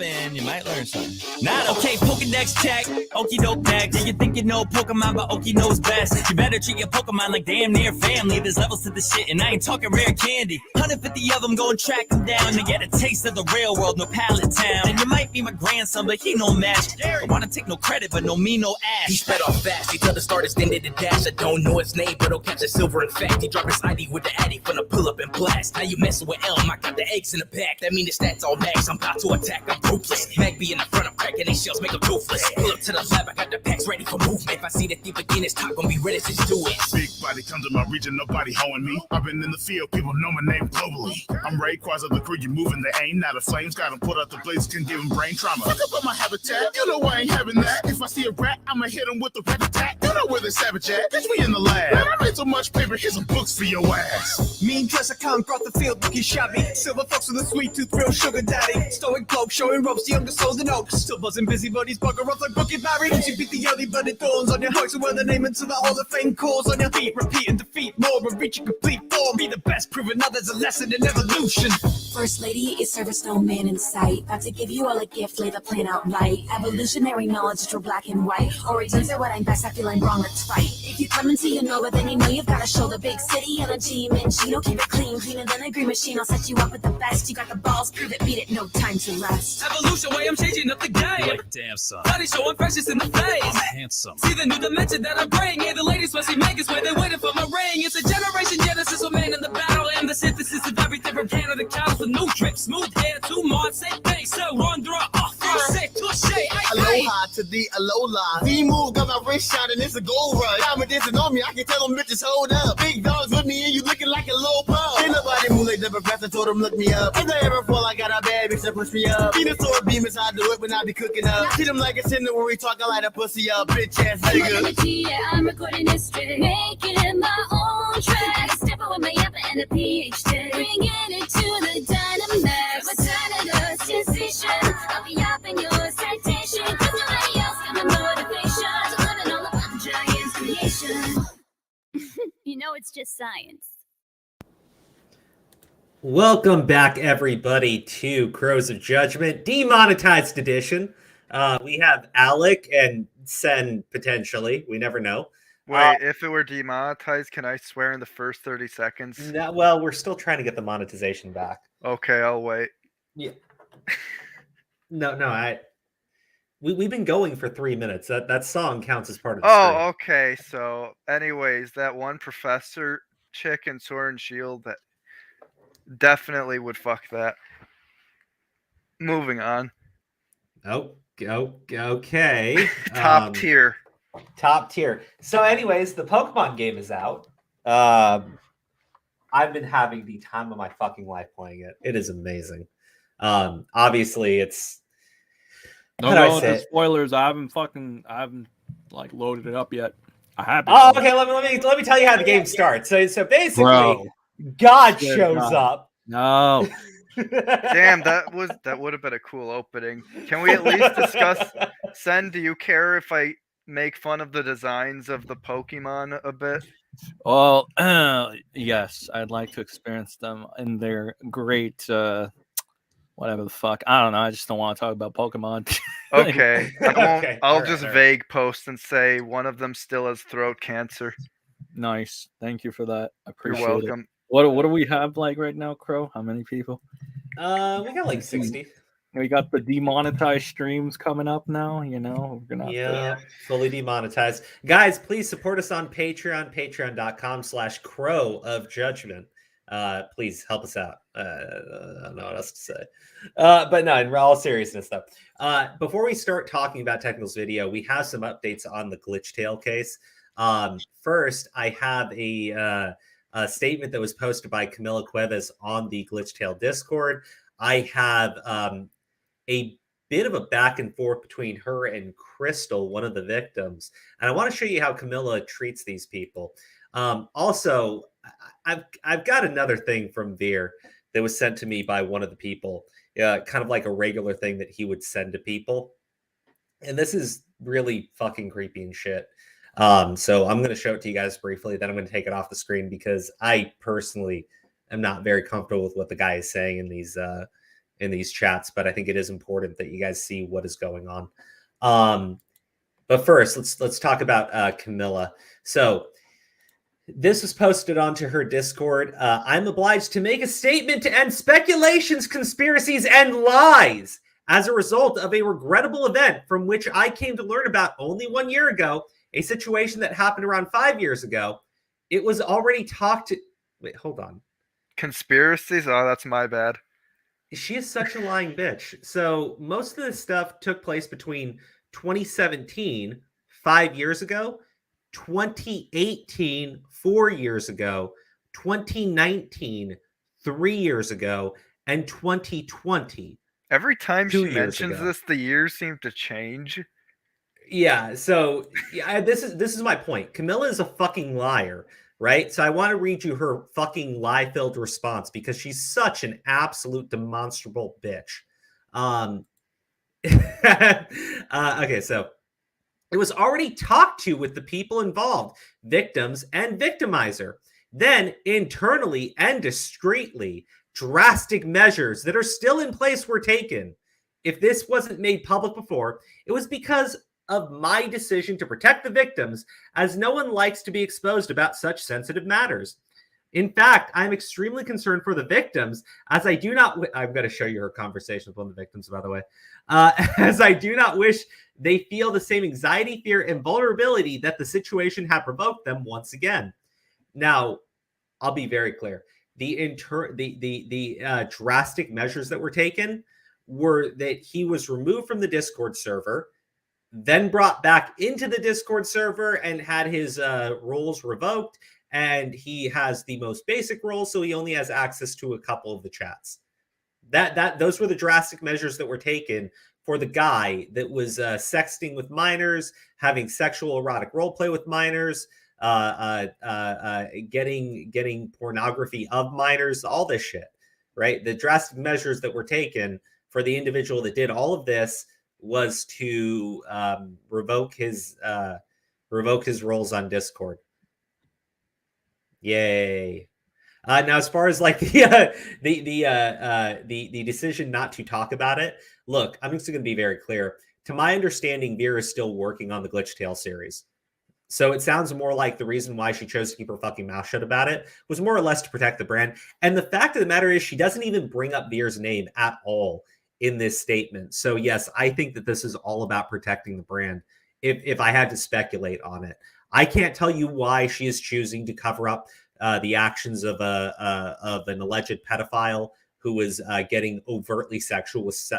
and you might learn something. Not okay, Pokedex check, okie doke deck. Do you think you know Pokemon, but Okie knows best? You better treat your Pokemon like damn near family. There's levels to this shit, and I ain't talking rare candy. 150 of them, go and track them down to get a taste of the real world, no pallet town. And you might be my grandson, but he no match. I wanna take no credit, but no me, no ass. He sped off fast, he tell the starters then did the dash. I don't know his name, but I'll catch a silver in fact. He drop his ID with the addy, finna pull up and blast. Now you messing with Elm, I got the eggs in the back. That mean the stats all max, I'm about to attack, I'm ruthless. Mag be in the front, I'm cracking they shells, make them toothless. Pull up to the lab, I got the packs ready for movement. If I see the thief again, it's top, gonna be ready to do it. Big body come to my region, nobody hoeing me. I've been in the field, people know my name globally. I'm Ray Quaz of the crew, you moving the aim. Now the flames got him put out the blades, can give him brain trauma. Fuck up on my habitat, you know I ain't having that. If I see a rat, I'ma hit him with the rat attack. You know where the savage at, bitch, we in the lab. Man, I made so much paper, here's some books for your ass. Mean dress account brought the field looking shabby. Silver fox with a sweet tooth, real sugar daddy. Stoic cloak, showing ropes, the younger souls and oaks. Still buzzing busy buddies, bugger off like Bookie Barry. You beat the early blooded thorns on your hearts and wear the name into the Hall of Fame calls on your feet. Repeat and defeat more and reach a complete form. Be the best, proving others a lesson in evolution. First lady is service, no man in sight. About to give you all a gift, lay the plan out right. Evolutionary knowledge for black and white. Origins are what I'm best, I feel I'm wrong, let's fight. If you come into your Nova, then you know you've got to show the big city and a demon. Gino, keep it clean, cleaner than a green machine. I'll set you up with the best. You got the balls, prove it, beat it, no time to rest. Evolution, way I'm changing up the game. Like damn son. Body showing precious in the face. I'm handsome. See the new dimension that I bring. Yeah, the ladies must be makers where they waiting for my ring. It's a generation genesis of man in the battle and the synthesis of everything from Canada cows with new drip, smooth hair, two more, say thanks, so run through off, say touche. Aloha to the Alola. V-move got my wrist shining, it's a gold rush. Diamond dancing on me, I can tell them bitches hold up. Big dogs with me and you looking like a low pump. Ain't nobody move like the professor told them look me up. If I ever fall, I got a bad bitch that push me up. Dinosaur beam is how I do it when I be cooking up. Treat them like a sinner when we talk, I light a pussy up. Bitch ass nigga. Yeah, I'm recording history, making my own track. Stepping with my yapper and a PhD, bringing it to the dynamic. Return of the sensation. I'll be yapping your citation. Cause nobody else got my motivation to learn all about the giant's creation. You know it's just science. Welcome back, everybody, to Crows of Judgment, demonetized edition. We have Alec and Sen, potentially. We never know. Wait, if it were demonetized, can I swear in the first 30 seconds? No, well, we're still trying to get the monetization back. Okay, I'll wait. Yeah. No, we've been going for 3 minutes. That song counts as part of the stream. Okay. So, anyways, that one professor chick in Sword and Shield that definitely would fuck that. Moving on. Okay. Top tier. Top tier. So, anyways, the Pokemon game is out. I've been having the time of my fucking life playing it. It is amazing. Obviously, it's no spoilers. I haven't like loaded it up yet. I haven't. Oh, okay. Let me tell you how the game starts. So basically, God shows up. No. Damn, that would have been a cool opening. Can we at least discuss? Sen, do you care if I make fun of the designs of the Pokemon a bit? Well, yes, I'd like to experience them in their great, whatever the fuck. I don't know. I just don't want to talk about Pokemon. Okay, I'll just right. vague post and say one of them still has throat cancer. Nice, thank you for that. I appreciate You're welcome. it. What do we have like right now, Crow? How many people? We got like 60. We got the demonetized streams coming up now. You know, we're gonna fully demonetized. Guys, please support us on Patreon, patreon.com/Crow of Judgment. Please help us out. I don't know what else to say. But no, in all seriousness, though, before we start talking about Technical's video, we have some updates on the Glitchtale case. First, I have a statement that was posted by Camila Cuevas on the Glitchtale Discord. I have a bit of a back and forth between her and Crystal, one of the victims. And I want to show you how Camila treats these people. Also, I've got another thing from Veer that was sent to me by one of the people, kind of like a regular thing that he would send to people. And this is really fucking creepy and shit. So I'm going to show it to you guys briefly. Then I'm going to take it off the screen because I personally am not very comfortable with what the guy is saying in in these chats, but I think it is important that you guys see what is going on. But first, let's talk about Camilla. So this was posted onto her Discord. I'm obliged to make a statement to end speculations, conspiracies, and lies as a result of a regrettable event from which I came to learn about only 1 year ago, a situation that happened around 5 years ago. It was already talked to... Wait, hold on. Conspiracies? Oh, that's my bad. She is such a lying bitch. So most of this stuff took place between 2017, 5 years ago, 2018, 4 years ago, 2019, 3 years ago, and 2020. Every time she 2 years mentions ago. this, the years seem to change. Yeah, so this is my point. Camilla is a fucking liar, right? So I want to read you her fucking lie-filled response because she's such an absolute demonstrable bitch. Okay, so it was already talked to with the people involved, victims and victimizer. Then internally and discreetly, drastic measures that are still in place were taken. If this wasn't made public before, it was because of my decision to protect the victims, as no one likes to be exposed about such sensitive matters. In fact, I'm extremely concerned for the victims, as I do not... I'm going to show you her conversation with one of the victims, by the way. As I do not wish they feel the same anxiety, fear, and vulnerability that the situation had provoked them once again. Now, I'll be very clear. The drastic measures that were taken were that he was removed from the Discord server, then brought back into the Discord server and had his roles revoked. And he has the most basic roles, so he only has access to a couple of the chats. Those were the drastic measures that were taken for the guy that was sexting with minors, having sexual erotic role play with minors, getting pornography of minors, all this shit, right? The drastic measures that were taken for the individual that did all of this was to revoke his roles on Discord. Yay! Now, as far as like the decision not to talk about it, look, I'm just going to be very clear. To my understanding, Vera is still working on the Glitchtale series. So it sounds more like the reason why she chose to keep her fucking mouth shut about it was more or less to protect the brand. And the fact of the matter is she doesn't even bring up Vera's name at all in this statement. So yes, I think that this is all about protecting the brand. If I had to speculate on it, I can't tell you why she is choosing to cover up the actions of an alleged pedophile who was getting overtly sexual with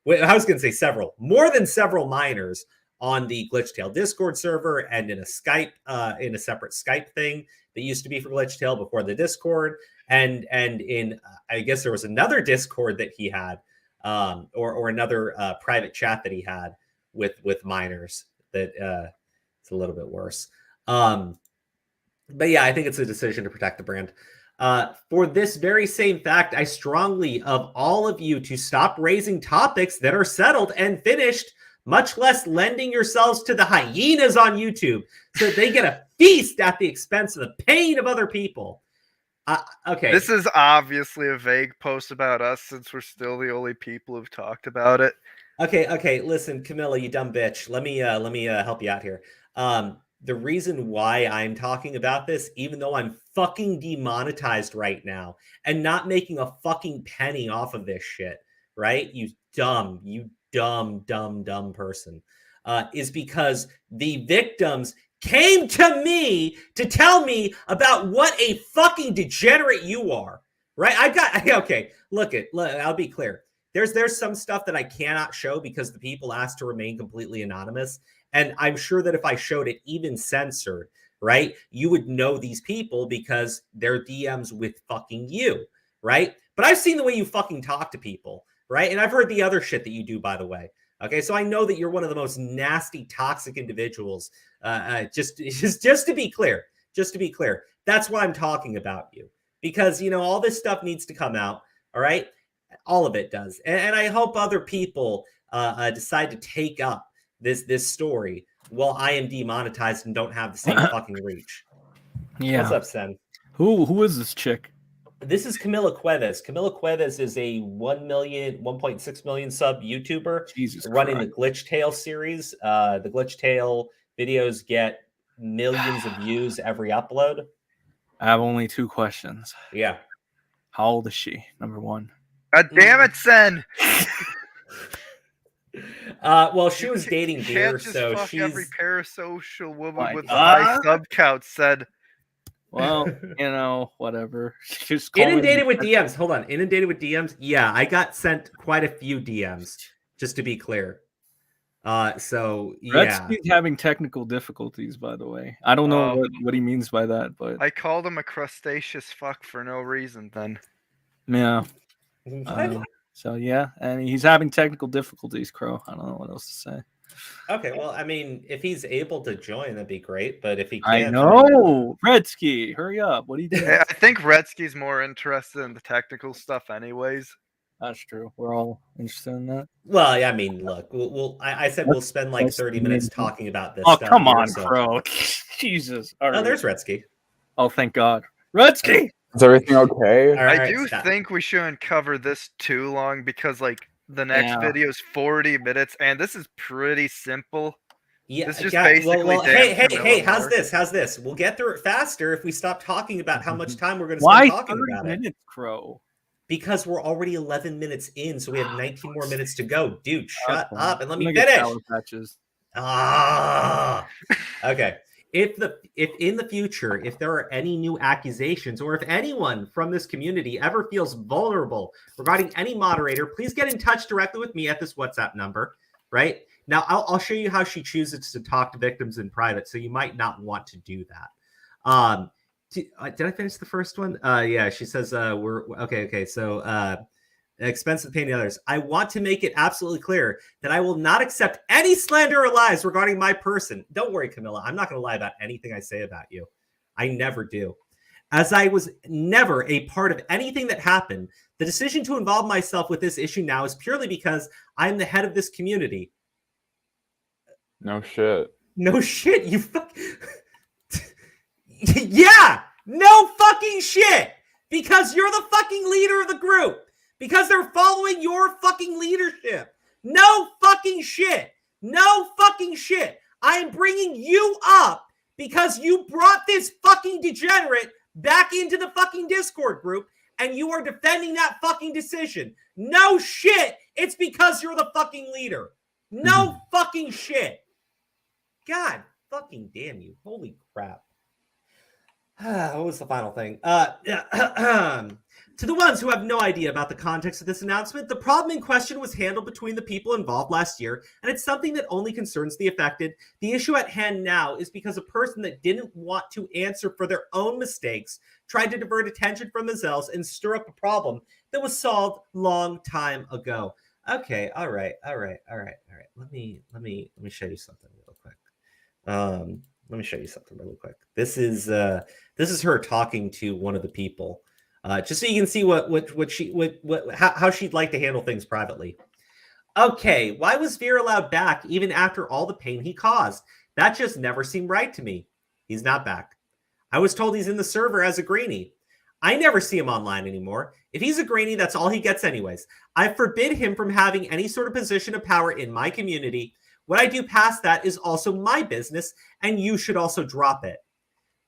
I was going to say more than several minors on the Glitchtale Discord server and in a separate Skype thing that used to be for Glitchtale before the Discord, and in I guess there was another Discord that he had, or another private chat that he had with minors that it's a little bit worse. But yeah, I think it's a decision to protect the brand. For this very same fact, I strongly of all of you to stop raising topics that are settled and finished, much less lending yourselves to the hyenas on YouTube so that they get a feast at the expense of the pain of other people. Okay. This is obviously a vague post about us since we're still the only people who've talked about it. Okay. Listen, Camilla, you dumb bitch. Let me help you out here. The reason why I'm talking about this, even though I'm fucking demonetized right now and not making a fucking penny off of this shit, right? You dumb person, is because the victims came to me to tell me about what a fucking degenerate you are, right? Okay, look, I'll be clear. There's some stuff that I cannot show because the people asked to remain completely anonymous. And I'm sure that if I showed it even censored, right, you would know these people because they're DMs with fucking you, right? But I've seen the way you fucking talk to people, right? And I've heard the other shit that you do, by the way. Okay, so I know that you're one of the most nasty, toxic individuals. Just to be clear, that's why I'm talking about you. Because, all this stuff needs to come out, all right? All of it does. And I hope other people decide to take up this story while I am demonetized and don't have the same fucking reach. Yeah. What's up, Sen? Who is this chick? This is Camila Cuevas. Camila Cuevas is a 1.6 million sub YouTuber Jesus running Christ. the Glitchtale series. The Glitchtale videos get millions of views every upload. I have only 2 questions. Yeah. How old is she? Number 1. God damn it, Sen! Well, she was dating You Deer, can't just so fuck every she's parasocial woman My with a high God. sub count, said. Well, whatever. Just call inundated it- with DMs. Hold on, inundated with DMs. Yeah, I got sent quite a few DMs. Just to be clear. So yeah. Gretzky's having technical difficulties, by the way. I don't know what he means by that, but I called him a crustaceous fuck for no reason then. yeah. What? So yeah, and he's having technical difficulties, Crow. I don't know what else to say. Okay, well, I mean, if he's able to join, that'd be great. But if he I can't, know. Gretzky, hurry up. What are you doing? I think Retsky's more interested in the technical stuff anyways. That's true. We're all interested in that. well, yeah, I mean, look, I said we'll spend like That's 30 minutes amazing. talking about this. Oh, stuff come here, on, so- Crow. Jesus. All Oh, right. there's Retsky. Oh, thank God. Retsky! Is everything okay? All right, I do stop. think we shouldn't cover this too long because like the next Yeah. video is 40 minutes and this is pretty simple. Yeah, This is just yeah, basically well, damn hey, Camilla how's Moore. this? How's this? We'll get through it faster if we stop talking about how much time we're going to Why spend talking 30 about it. minutes, Crow? Because we're already 11 minutes in, so we have 19 more minutes to go. Dude, shut Okay. up and let I'm me gonna get finish. Sour Patches. Ah, okay. If in the future, if there are any new accusations, or if anyone from this community ever feels vulnerable regarding any moderator, please get in touch directly with me at this WhatsApp number. Right now, I'll show you how she chooses to talk to victims in private, so you might not want to do that. Did I finish the first one? Yeah, she says we're okay. So expensive pain to others. I want to make it absolutely clear that I will not accept any slander or lies regarding my person. Don't worry, Camilla. I'm not going to lie about anything I say about you. I never do. As I was never a part of anything that happened, the decision to involve myself with this issue now is purely because I'm the head of this community. No shit. No shit, you fuck. Yeah, no fucking shit. Because you're the fucking leader of the group. Because they're following your fucking leadership. No fucking shit. No fucking shit. I am bringing you up because you brought this fucking degenerate back into the fucking Discord group and you are defending that fucking decision. No shit. It's because you're the fucking leader. No fucking shit. God fucking damn you. Holy crap. What was the final thing? To the ones who have no idea about the context of this announcement, the problem in question was handled between the people involved last year, and it's something that only concerns the affected. The issue at hand now is because a person that didn't want to answer for their own mistakes tried to divert attention from themselves and stir up a problem that was solved long time ago. Okay, all right. Let me show you something real quick. Let me show you something really quick. This is her talking to one of the people, just so you can see how she'd like to handle things privately. Okay, why was Veer allowed back even after all the pain he caused? That just never seemed right to me. He's not back. I was told he's in the server as a greenie. I never see him online anymore. If he's a greenie, that's all he gets anyways. I forbid him from having any sort of position of power in my community. What I do past that is also my business, and you should also drop it.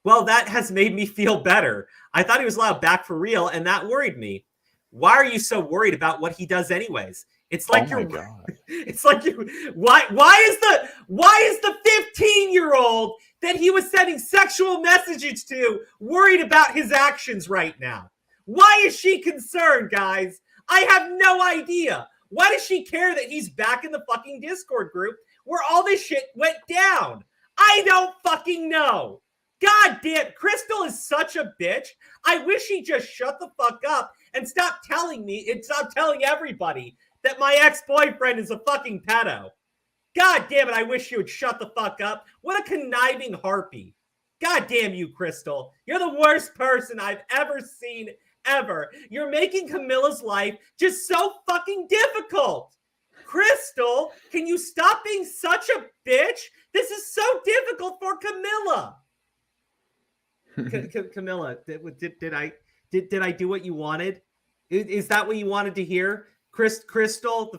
Well, that has made me feel better. I thought he was allowed back for real, and that worried me. Why are you so worried about what he does anyways? It's like Oh my God. It's like you. Why is the 15-year-old that he was sending sexual messages to worried about his actions right now? Why is she concerned, guys? I have no idea. Why does she care that he's back in the fucking Discord group where all this shit went down? I don't fucking know. God damn, Crystal is such a bitch. I wish he just shut the fuck up and stop telling me and stop telling everybody that my ex-boyfriend is a fucking pedo. God damn it, I wish you would shut the fuck up. What a conniving harpy. God damn you, Crystal. You're the worst person I've ever seen, ever. You're making Camilla's life just so fucking difficult. Crystal, can you stop being such a bitch? This is so difficult for Camilla. Camilla, Did I do what you wanted? Is that what you wanted to hear? Crystal,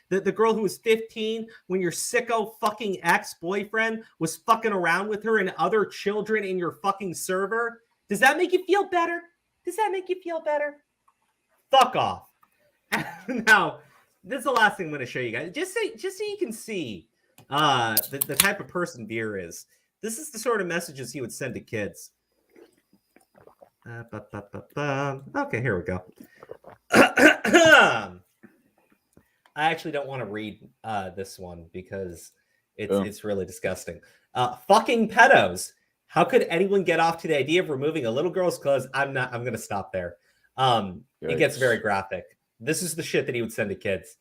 the girl who was 15 when your sicko fucking ex-boyfriend was fucking around with her and other children in your fucking server? Does that make you feel better? Does that make you feel better? Fuck off. Now, this is the last thing I'm going to show you guys. Just so you can see the type of person Veer is. This is the sort of messages he would send to kids. Okay, here we go. I actually don't want to read this one because it's really disgusting. Fucking pedos. How could anyone get off to the idea of removing a little girl's clothes? I'm going to stop there. It gets very graphic. This is the shit that he would send to kids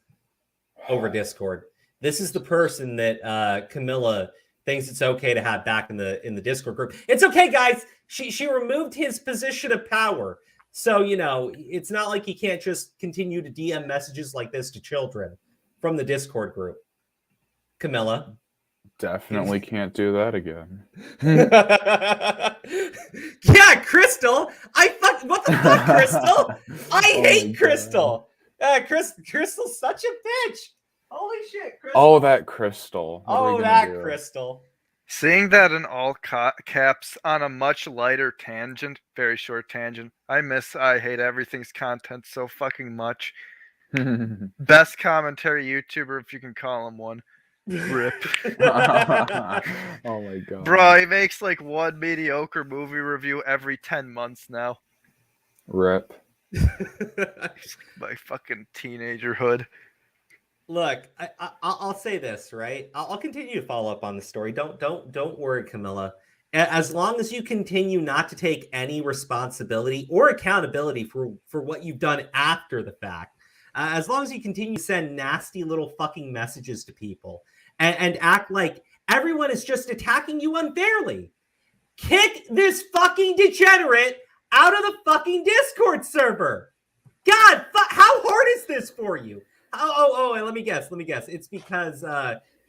over Discord. This is the person that Camilla thinks it's okay to have back in the Discord group. It's okay, guys. She removed his position of power. So, it's not like he can't just continue to DM messages like this to children from the Discord group. Camilla. Definitely can't do that again. Yeah, Crystal. What the fuck, Crystal? I hate Crystal. Crystal's such a bitch. Holy shit, Crystal. Oh, that Crystal. Crystal. Seeing that in all caps on a much lighter tangent, very short tangent. I hate everything's content so fucking much. Best commentary YouTuber, if you can call him one. Rip. Oh my god. Bro, he makes like one mediocre movie review every 10 months now. Rip. My fucking teenagerhood. Look, I'll say this, right? I'll continue to follow up on the story. Don't worry, Camilla. As long as you continue not to take any responsibility or accountability for what you've done after the fact, as long as you continue to send nasty little fucking messages to people and act like everyone is just attacking you unfairly, kick this fucking degenerate out of the fucking Discord server. God, how hard is this for you? Oh, let me guess. It's because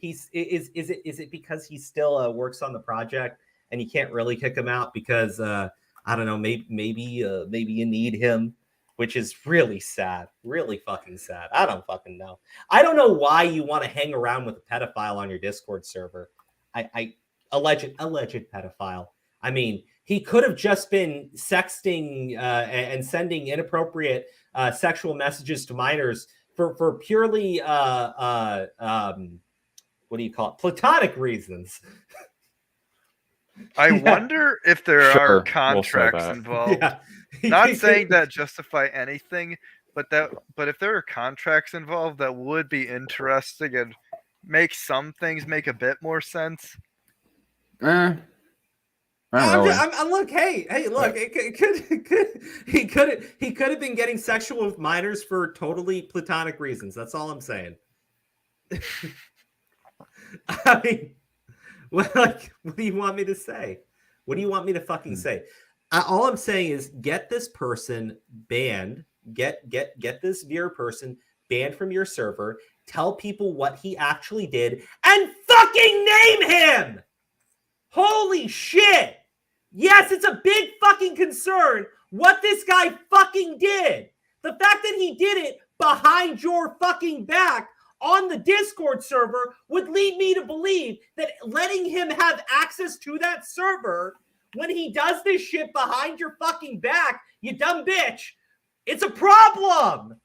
is it because he still works on the project and you can't really kick him out because I don't know, maybe you need him, which is really sad, really fucking sad. I don't fucking know. I don't know why you want to hang around with a pedophile on your Discord server. Alleged pedophile. I mean, he could have just been sexting and sending inappropriate sexual messages to minors for purely what do you call it? Platonic reasons. I wonder if there are contracts involved. Yeah. Not saying that justify anything, but if there are contracts involved, that would be interesting and make some things make a bit more sense. Look, hey, look, he could have been getting sexual with minors for totally platonic reasons. That's all I'm saying. I mean, what do you want me to say? What do you want me to fucking say? All I'm saying is get this person banned. Get this Veer person banned from your server. Tell people what he actually did and fucking name him. Holy shit. Yes, it's a big fucking concern what this guy fucking did. The fact that he did it behind your fucking back on the Discord server would lead me to believe that letting him have access to that server when he does this shit behind your fucking back, you dumb bitch, it's a problem.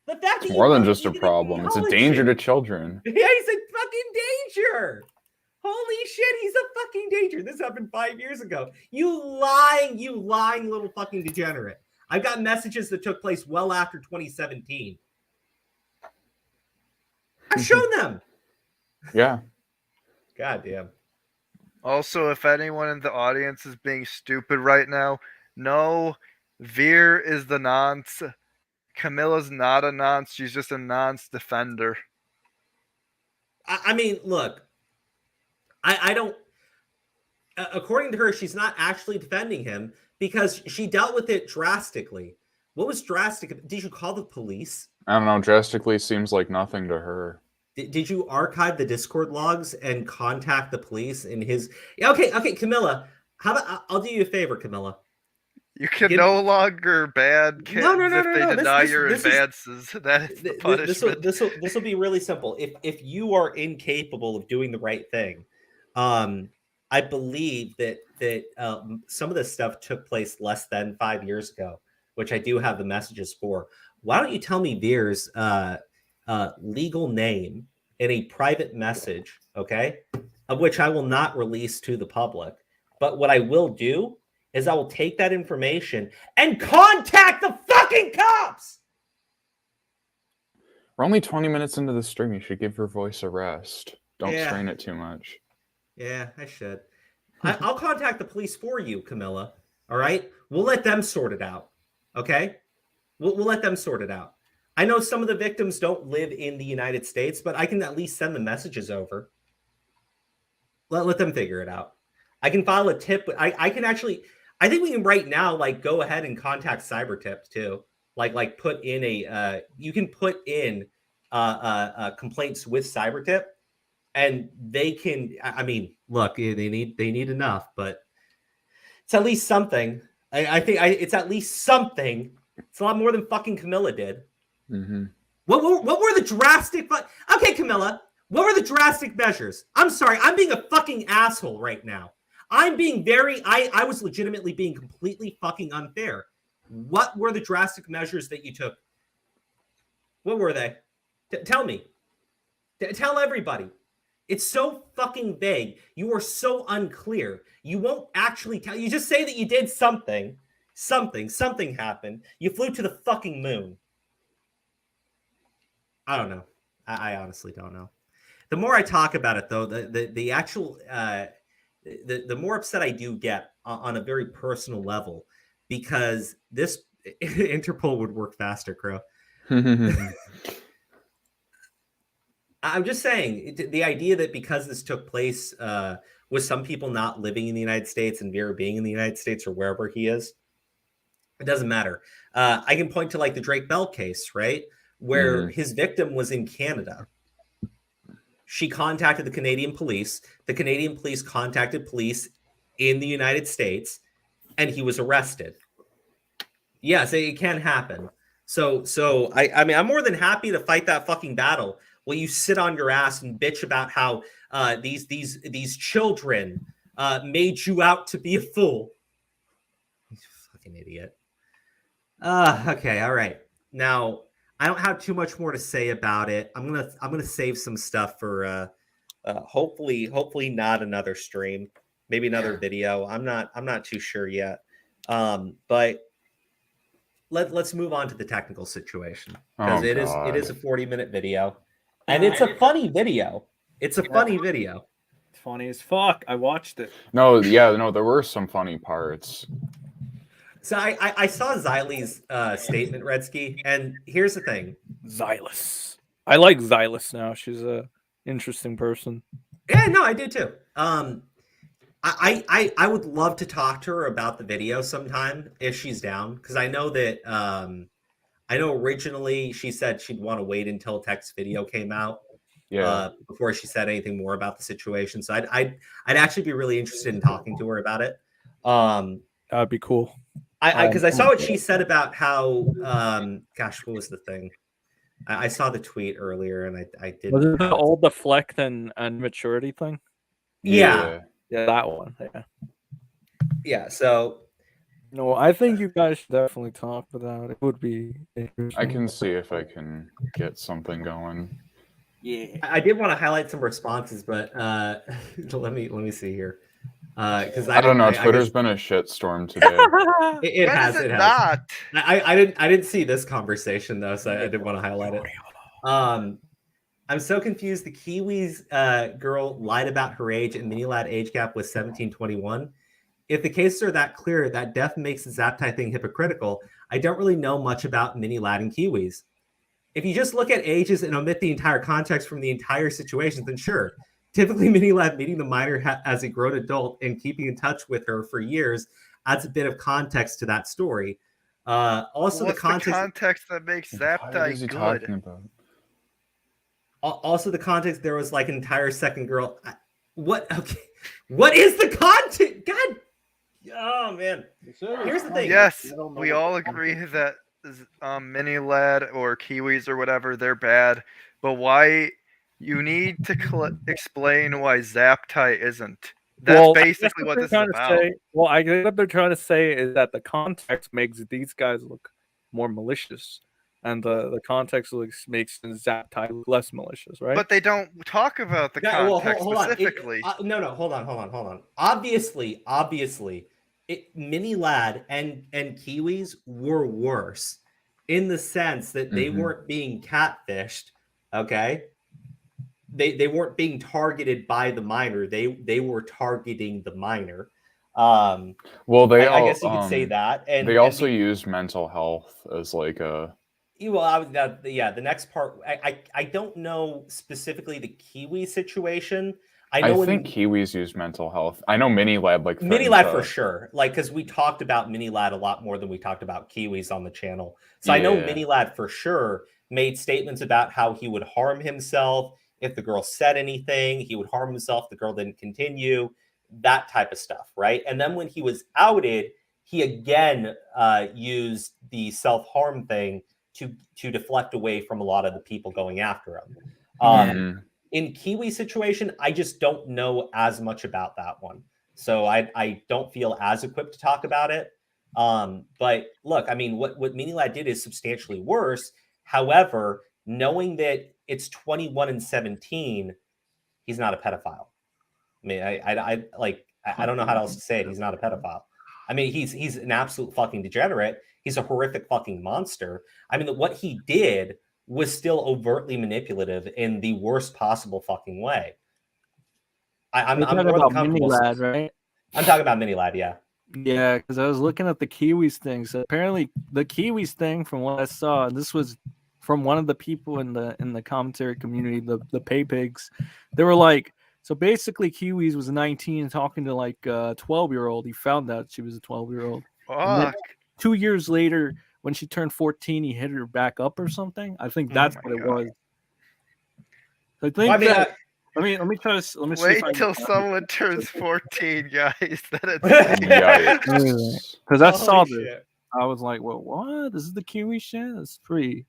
The fact it's that more than just a problem. It's a danger to children. Yeah, he's a fucking danger. Holy shit, he's a fucking danger. This happened 5 years ago. You lying little fucking degenerate. I've got messages that took place well after 2017. I've shown them. Yeah. God damn. Also, if anyone in the audience is being stupid right now, no, Veer is the nonce. Camilla's not a nonce. She's just a nonce defender. I mean, look, I don't. According to her, she's not actually defending him because she dealt with it drastically. What was drastic? Did you call the police? I don't know. Drastically seems like nothing to her. Did you archive the Discord logs and contact the police in his? Okay, Camilla. How about I'll do you a favor, Camilla. You can Give- no longer ban kids No. if they deny your This is- advances. That is the punishment. This will be really simple. If you are incapable of doing the right thing, I believe that some of this stuff took place less than 5 years ago, which I do have the messages for. Why don't you tell me Veer's legal name in a private message, okay, of which I will not release to the public. But what I will do is I will take that information and contact the fucking cops. We're only 20 minutes into the stream. You should give your voice a rest. Don't strain it too much. Yeah, I should. I'll contact the police for you, Camilla. All right? We'll let them sort it out. Okay? We'll let them sort it out. I know some of the victims don't live in the United States, but I can at least send the messages over. Let them figure it out. I can file a tip. I can actually... I think we can right now, like, go ahead and contact CyberTip too. Like put in a you can put in complaints with CyberTip, and they can. I mean, look, they need enough, but it's at least something. I think it's at least something. It's a lot more than fucking Camilla did. Mm-hmm. What were the drastic? Okay, Camilla, what were the drastic measures? I'm sorry, I'm being a fucking asshole right now. I'm being I was legitimately being completely fucking unfair. What were the drastic measures that you took? What were they? Tell me. Tell everybody. It's so fucking vague. You are so unclear. You won't actually tell. You just say that you did something. Something happened. You flew to the fucking moon. I don't know. I honestly don't know. The more I talk about it, though, the actual... The more upset I do get on a very personal level, because this Interpol would work faster, Crow. I'm just saying the idea that because this took place with some people not living in the United States and Vera being in the United States or wherever he is, it doesn't matter. I can point to like the Drake Bell case, right? Where his victim was in Canada. She contacted the Canadian police. The Canadian police contacted police in the United States, and he was arrested. Yes, it can happen. So I mean, I'm more than happy to fight that fucking battle. While you sit on your ass and bitch about how these children made you out to be a fool. You fucking idiot. Okay, all right. Now, I don't have too much more to say about it. I'm gonna save some stuff for hopefully not another stream, maybe another video. I'm not too sure yet. But let's move on to the technical situation, because it is a 40-minute video, and it's a funny video. It's a funny video. It's funny as fuck. I watched it. No, there were some funny parts. So I saw Xylee's statement, Redsky, and here's the thing. Xylus. I like Xylus now. She's a interesting person. Yeah, no, I do too. I would love to talk to her about the video sometime if she's down, because I know that I know originally she said she'd want to wait until text video came out. Yeah. Before she said anything more about the situation. So I'd actually be really interested in talking to her about it. That'd be cool. Because I saw what she said about how, gosh, what was the thing? I saw the tweet earlier, and I did. Was it the old deflect and maturity thing? Yeah, that one. Yeah. So, no, I think you guys should definitely talk about it. It would be interesting. I can see if I can get something going. Yeah, I did want to highlight some responses, but let me see here. Because I don't know. Twitter's been a shitstorm today. It has. It has. not? I didn't see this conversation though, so I did want to highlight it. I'm so confused. The Kiwis girl lied about her age, and Minilad age gap was 1721. If the cases are that clear, that death makes the Zaptai thing hypocritical. I don't really know much about Minilad and Kiwis. If you just look at ages and omit the entire context from the entire situation, then sure. Typically, Minilad meeting the minor as a grown adult and keeping in touch with her for years adds a bit of context to that story. Also, what's the context that makes Zaptai good? Talking about? Also, the context, there was like an entire second girl. What? Okay. What is the context? God. Oh man. Here's the thing. Yes, we all agree that mini lad or kiwis or whatever, they're bad. But why you need to explain why Zaptai isn't? That's Well, I guess basically what they're this is trying to about. say. Well, I think what they're trying to say is that the context makes these guys look more malicious, and the context makes Zaptai look less malicious, right? But they don't talk about the Yeah, well, context hold on. specifically. No, hold on. Obviously, Mini Lad and Kiwis were worse in the sense that they weren't being catfished. Okay, they weren't being targeted by the minor. They were targeting the minor. Well, I guess you could say that. And they also used mental health as like a. Well, the next part. I don't know specifically the Kiwi situation. I think Kiwis use mental health. I know Mini Lad Mini Lad for sure. Like, because we talked about Mini Lad a lot more than we talked about Kiwis on the channel. So I know Mini Lad for sure made statements about how he would harm himself if the girl said anything. He would harm himself if the girl didn't continue. That type of stuff, right? And then when he was outed, he again used the self-harm thing to deflect away from a lot of the people going after him. In Kiwi situation, I just don't know as much about that one. So I don't feel as equipped to talk about it. But look, I mean, what Mini Lad did is substantially worse. However, knowing that it's 21 and 17, he's not a pedophile. I mean, I don't know how else to say it. He's not a pedophile. I mean, he's an absolute fucking degenerate. He's a horrific fucking monster. I mean, what he did was still overtly manipulative in the worst possible fucking way. I'm more than comfortable. Lad, right? I'm talking about Mini Lad, yeah. Yeah, because I was looking at the Kiwis thing. So apparently, the Kiwis thing, from what I saw, and this was from one of the people in the commentary community, the Pay Pigs, they were like, so basically, Kiwis was 19 talking to like a 12-year-old. He found out she was a 12-year-old. Fuck. 2 years later, when she turned 14, he hit her back up or something. I think that's what it was. I think let me try to wait till someone turns 14, guys. Because I saw this. I was like, well, what? This is the Kiwi shit? That's pretty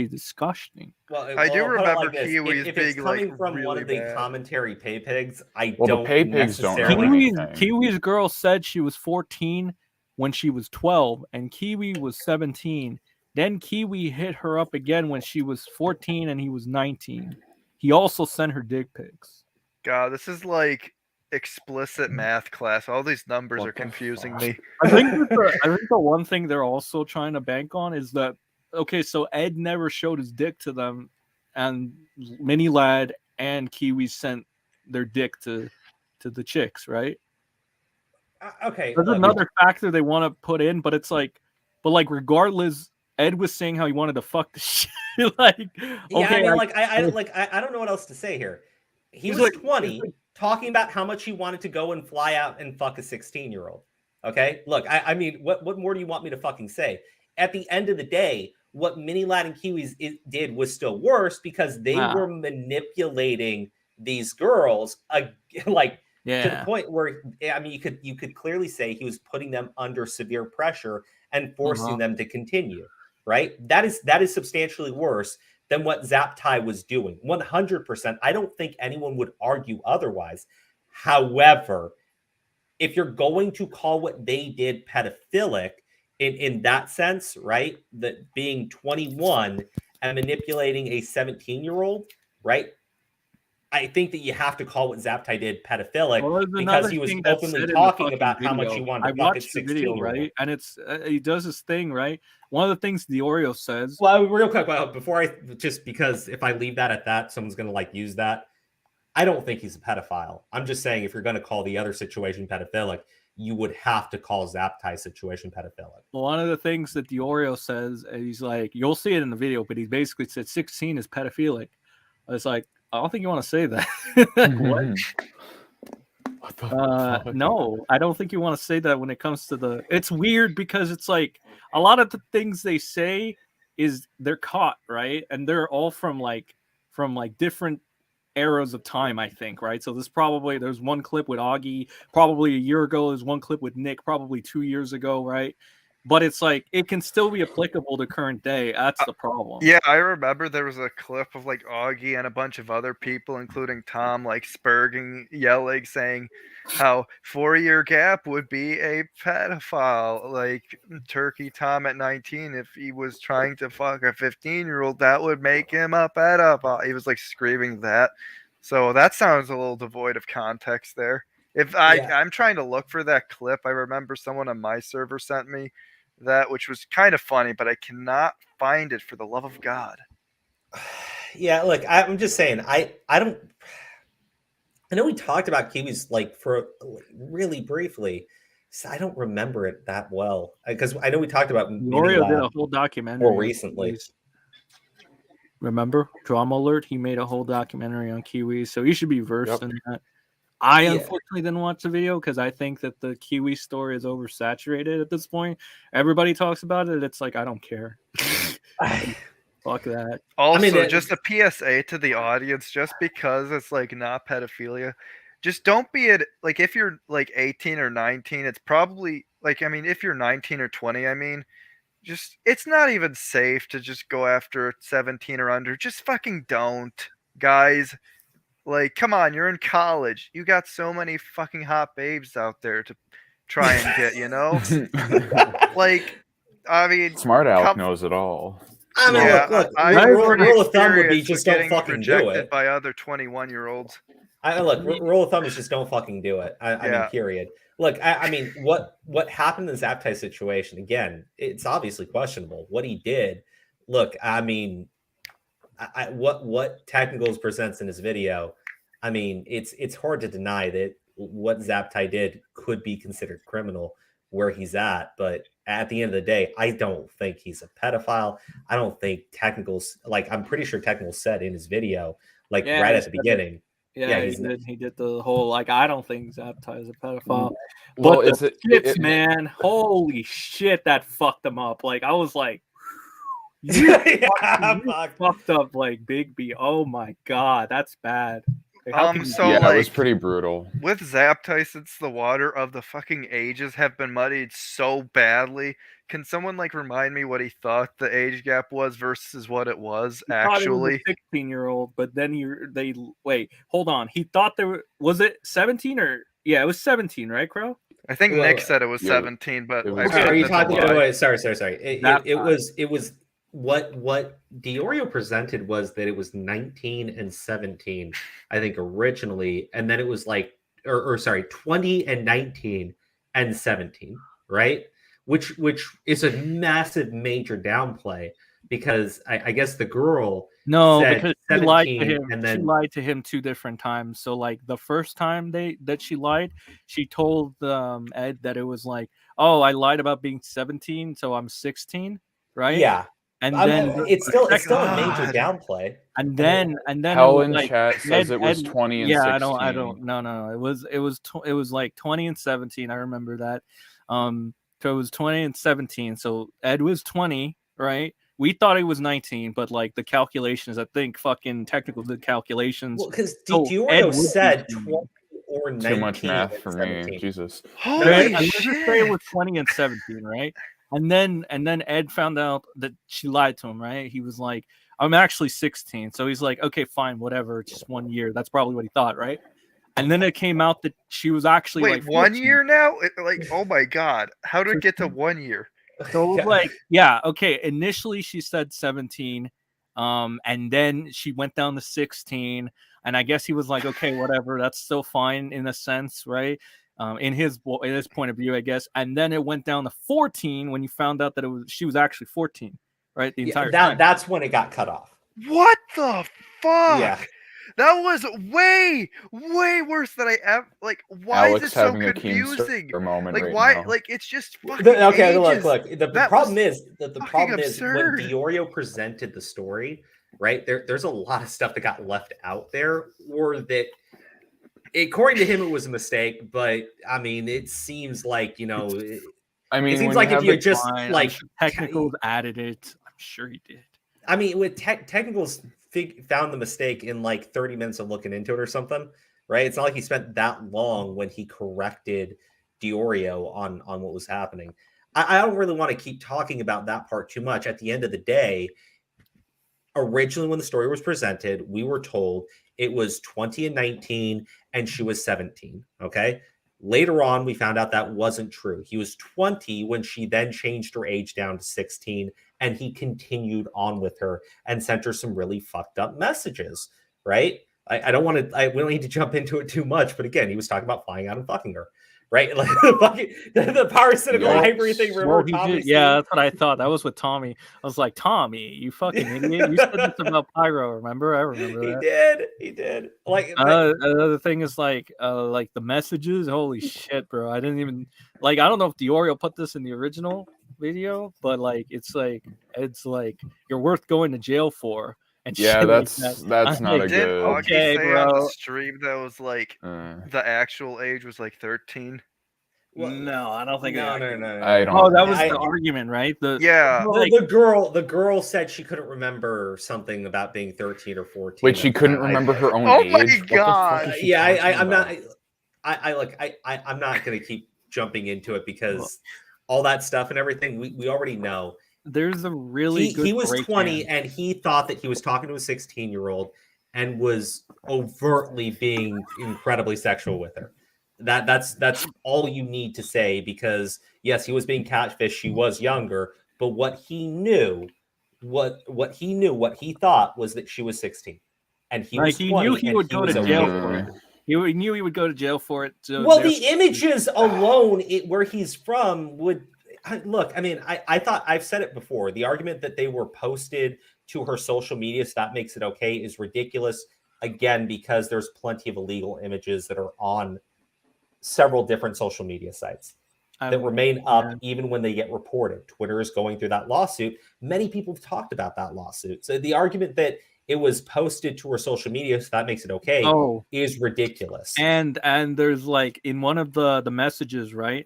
disgusting. Well, I do remember like Kiwis if being it's coming like from really one of the bad. commentary Pay Pigs, I Well, don't the Pay Pigs don't know necessarily. Kiwi's girl said she was 14 when she was 12, and Kiwi was 17. Then Kiwi hit her up again when she was 14 and he was 19. He also sent her dick pics. God, this is like explicit math class. All these numbers are confusing me. I think the one thing they're also trying to bank on is that, okay, so Ed never showed his dick to them, and Mini Lad and Kiwi sent their dick to the chicks, right? Okay, there's another factor they want to put in, but it's like, regardless, Ed was saying how he wanted to fuck the shit. Like, yeah, okay, I mean, I don't know what else to say here. He was like 20, talking about how much he wanted to go and fly out and fuck a 16-year-old. Okay, look, I mean, what more do you want me to fucking say? At the end of the day, what Mini Lad and Kiwis did was still worse because they were manipulating these girls, to the point where, I mean, you could clearly say he was putting them under severe pressure and forcing them to continue, right? That is substantially worse than what Zaptai was doing. 100%. I don't think anyone would argue otherwise. However, if you're going to call what they did pedophilic in that sense, right? That being 21 and manipulating a 17-year-old, right? I think that you have to call what Zaptai did pedophilic because he was openly talking about how much he wanted to fuck at 16, right? And it's he does his thing, right? One of the things the Oreo says. Well, real quick, before because if I leave that at that, someone's gonna use that. I don't think he's a pedophile. I'm just saying if you're gonna call the other situation pedophilic, you would have to call Zaptai's situation pedophilic. Well, one of the things that the Oreo says, he's like, you'll see it in the video, but he basically said 16 is pedophilic. It's like, I don't think you want to say that. What? No, I don't think you want to say that when it comes to the. It's weird because it's like a lot of the things they say is they're caught, right? And they're all from different eras of time, I think, right? So there's one clip with Augie probably a year ago. There's one clip with Nick probably 2 years ago, right? But it's like it can still be applicable to current day. That's the problem. Yeah, I remember there was a clip of like Augie and a bunch of other people, including Tom, like spurging, yelling, saying how 4-year gap would be a pedophile. Like Turkey Tom at 19, if he was trying to fuck a 15-year-old, that would make him a pedophile. He was like screaming that. So that sounds a little devoid of context there. I'm trying to look for that clip. I remember someone on my server sent me that, which was kind of funny, but I cannot find it for the love of God. Yeah, look, I'm just saying, I know we talked about Kiwis like for really briefly. So I don't remember it that well because I know we talked about Oreo did a whole documentary more recently. Remember, Drama Alert? He made a whole documentary on Kiwis, so you should be versed in that. I unfortunately didn't watch the video because I think that the Kiwi story is oversaturated at this point. Everybody talks about it. It's like, I don't care. Fuck that. Also, just a PSA to the audience, just because it's like not pedophilia, just don't be it. Like if you're like 18 or 19, it's probably like, I mean, if you're 19 or 20, I mean, just, it's not even safe to just go after 17 or under. Just fucking don't, guys. Like, come on, you're in college. You got so many fucking hot babes out there to try and get, you know? Like, I mean... Smart Alec knows it all. I mean, look, rule of thumb would be just don't fucking do it. By other 21-year-olds. Rule of thumb is just don't fucking do it. I mean, period. Look, I mean, what happened in the Zaptai situation, again, it's obviously questionable. What he did, look, I mean... what Technicals presents in his video, I mean, it's hard to deny that what Zaptai did could be considered criminal where he's at, but at the end of the day, I don't think he's a pedophile. I don't think Technicals, like, I'm pretty sure Technicals said in his video, like right at the beginning. He did the whole, like, I don't think Zaptai is a pedophile. Well, but the shits, man, holy shit, that fucked him up. Like, I was like, you fucked up like Big B. Oh my god, that's bad. Like, it was pretty brutal. With Zaptai, since the water of the fucking ages have been muddied so badly, can someone like remind me what he thought the age gap was versus what it was actually? 16-year-old, but then they wait, hold on. He thought was it 17 or it was 17, right, Crow? I think Nick said it was 17, but are you talking? Sorry. It was. What Diorio presented was that it was 19 and 17, I think originally, and then it was like, or 20 and 19 and 17, right? Which is a massive major downplay because I guess the girl because she lied to him. And then she lied to him 2 different times. So like the first time that she lied, she told Ed that it was like, oh, I lied about being 17, so I'm 16, right? Yeah. And then it's still a major downplay. And then Helen chat says it was 20 and 16. I don't. No. It was like 20 and 17. I remember that. So it was 20 and 17. So Ed was 20, right? We thought he was 19, but like the calculations, I think fucking technical the calculations. Well, because Diorio said 20 or 19. Too much math for me. Jesus. Holy shit. Say it was 20 and 17, right? And then Ed found out that she lied to him, right? He was like, I'm actually 16. So he's like, okay, fine, whatever. It's just 1 year. That's probably what he thought, right? And then it came out that she was actually like 1 year now? Like, oh my God. How did it get to 1 year? So it was okay. Initially she said 17. And then she went down to 16. And I guess he was like, okay, whatever. That's still fine in a sense, right? In his point of view, I guess, and then it went down to 14 when you found out that she was actually 14, right? The entire time. That's when it got cut off. What the fuck? Yeah, that was way worse than I ever. Like, why Alex is it so having confusing? Moment like, right why? now. Like, it's just fucking. Okay, ages. Look. The problem is that when absurd. Diorio presented the story, right? There's a lot of stuff that got left out there, or that. According to him, it was a mistake, but I mean, it seems like it seems like if you just like Technicals added it, I'm sure he did. I mean, with Technicals found the mistake in like 30 minutes of looking into it or something, right? It's not like he spent that long when he corrected Diorio on what was happening. I don't really want to keep talking about that part too much. At the end of the day, originally when the story was presented, we were told it was 20 and 19 and she was 17. Okay. Later on, we found out that wasn't true. He was 20 when she then changed her age down to 16, and he continued on with her and sent her some really fucked up messages, right? I don't want to, we don't need to jump into it too much, but again, he was talking about flying out and fucking her, right? Like the parasitical hyper thing. Yeah, that's what I thought. That was with Tommy. I was like, Tommy, you fucking idiot. You said this about Pyro, remember? I remember that. He did. Like another thing is like the messages. Holy shit, bro. I didn't even I don't know if Diorio put this in the original video, but it's like you're worth going to jail for. And yeah, that's not a good. Okay, bro. On the stream that was like the actual age was like 13. Well, no, I don't think. No. I don't. Oh, that was the argument, right? The girl said she couldn't remember something about being 13 or 14. Wait, she couldn't remember her own age. Oh my god! Yeah, I'm not. I'm not going to keep jumping into it because all that stuff and everything we already know. There's a really good. He was 20 and he thought that he was talking to a 16-year-old and was overtly being incredibly sexual with her. That's all you need to say, because yes, he was being catfished. She was younger, but what he thought was that she was 16, and he was 20. He knew he would go to jail for it. He knew he would go to jail for it. So well, the images alone, where he's from, would. Look, I mean, I thought I've said it before. The argument that they were posted to her social media, so that makes it okay, is ridiculous. Again, because there's plenty of illegal images that are on several different social media sites that remain up even when they get reported. Twitter is going through that lawsuit. Many people have talked about that lawsuit. So the argument that it was posted to her social media, so that makes it okay, is ridiculous. And there's in one of the messages, right?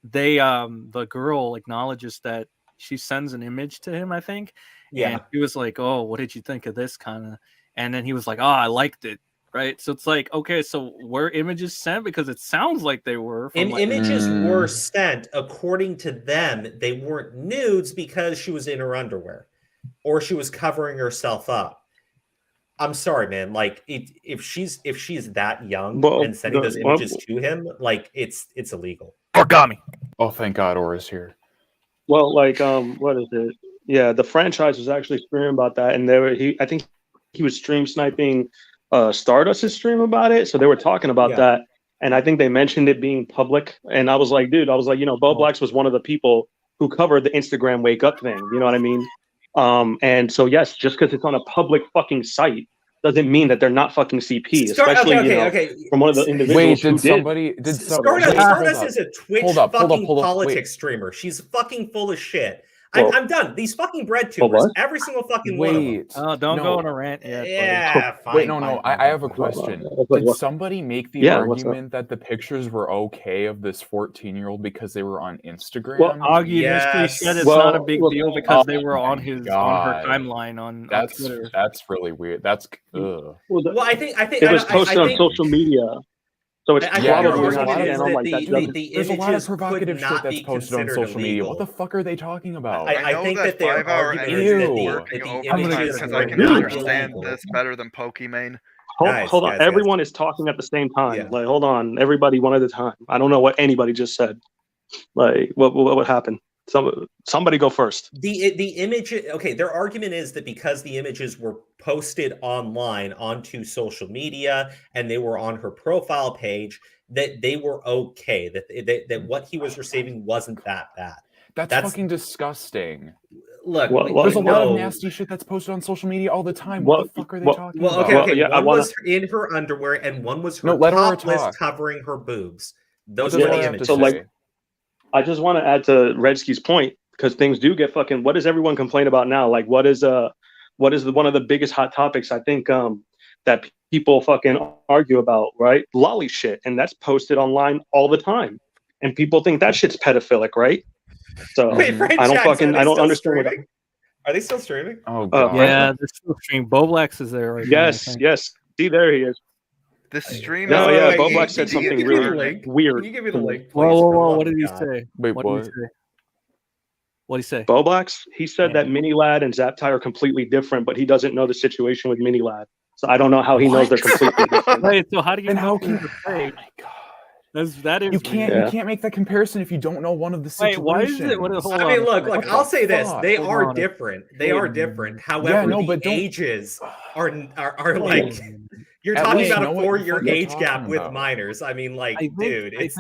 They the girl acknowledges that she sends an image to him, I think. Yeah. And he was like, "Oh, what did you think of this kind of?" And then he was like, "Oh, I liked it." Right. So it's like, okay, so were images sent? Because it sounds like they were. Images were sent. According to them, they weren't nudes because she was in her underwear or she was covering herself up. I'm sorry, man. If she's that young and sending those images to him, it's illegal. Origami. Oh, thank God, Aura's here. Well, what is it? Yeah, the franchise was actually streaming about that, and I think he was stream sniping Stardust's stream about it, so they were talking about that, and I think they mentioned it being public, and I was like, dude, Bo Blacks was one of the people who covered the Instagram wake up thing, you know what I mean? And so yes, just because it's on a public fucking site doesn't mean that they're not fucking CP, especially from one of the individuals. Wait, did Stardust is a Twitch fucking politics streamer. She's fucking full of shit. I'm done. These fucking bread tubers, every single fucking one of them. Oh, don't go on a rant yet. Yeah, fine. Wait, no. I have a question. Did somebody make the argument that the pictures were okay of this 14-year-old because they were on Instagram? Well, Augie initially said it's not a big deal because they were on her timeline on Twitter. That's really weird. That's well, I think it was posted on social media. So it's there's a lot of provocative shit that's posted on social media. What the fuck are they talking about? I think that their argument is that the images because I can understand this better than Pokimane. Hold on. Everyone is talking at the same time. Yeah. Hold on. Everybody one at a time. I don't know what anybody just said. What happened? Somebody go first. The image. Okay, their argument is that because the images were posted online onto social media and they were on her profile page, that they were okay. That what he was receiving wasn't that bad. That's fucking disgusting. Look, there's a lot of nasty shit that's posted on social media all the time. What the fuck are they talking about? Okay. One was in her underwear and one was her topless covering her boobs. Those are the images. So I just want to add to Redski's point, because things do get fucking. What does everyone complain about now? What is one of the biggest hot topics? I think that people fucking argue about, right? Lolly shit, and that's posted online all the time, and people think that shit's pedophilic, right? So Wait, I don't understand. Are they still streaming? Oh god. Yeah, they're still streaming. Boblax is there right now, I Yes, think. yes. See, there he is. The stream. No, is yeah, like Boblax said ADD something and really learning. weird. Can you give me the link, please? Whoa, whoa, for the whoa! love What of did he God? say? Wait, What did what? he say? What did he say? Boblax, he said that Mini Lad and Zaptai are completely different, but he doesn't know the situation with Mini Lad. So I don't know how he knows they're completely different. Wait, so how do you And know how what can to say? Oh my god. That is You can't weird. you can't make that comparison if you don't know one of the Wait, situations. why is it? Hold I mean, on. look, What I'll the say this: fuck? they Hold are on. different. They are different. However, Yeah, no, the but don't- ages are like you're At talking least about know a what the 4-year fuck you're age gap talking with about. minors. I mean, like, I think, dude, I it's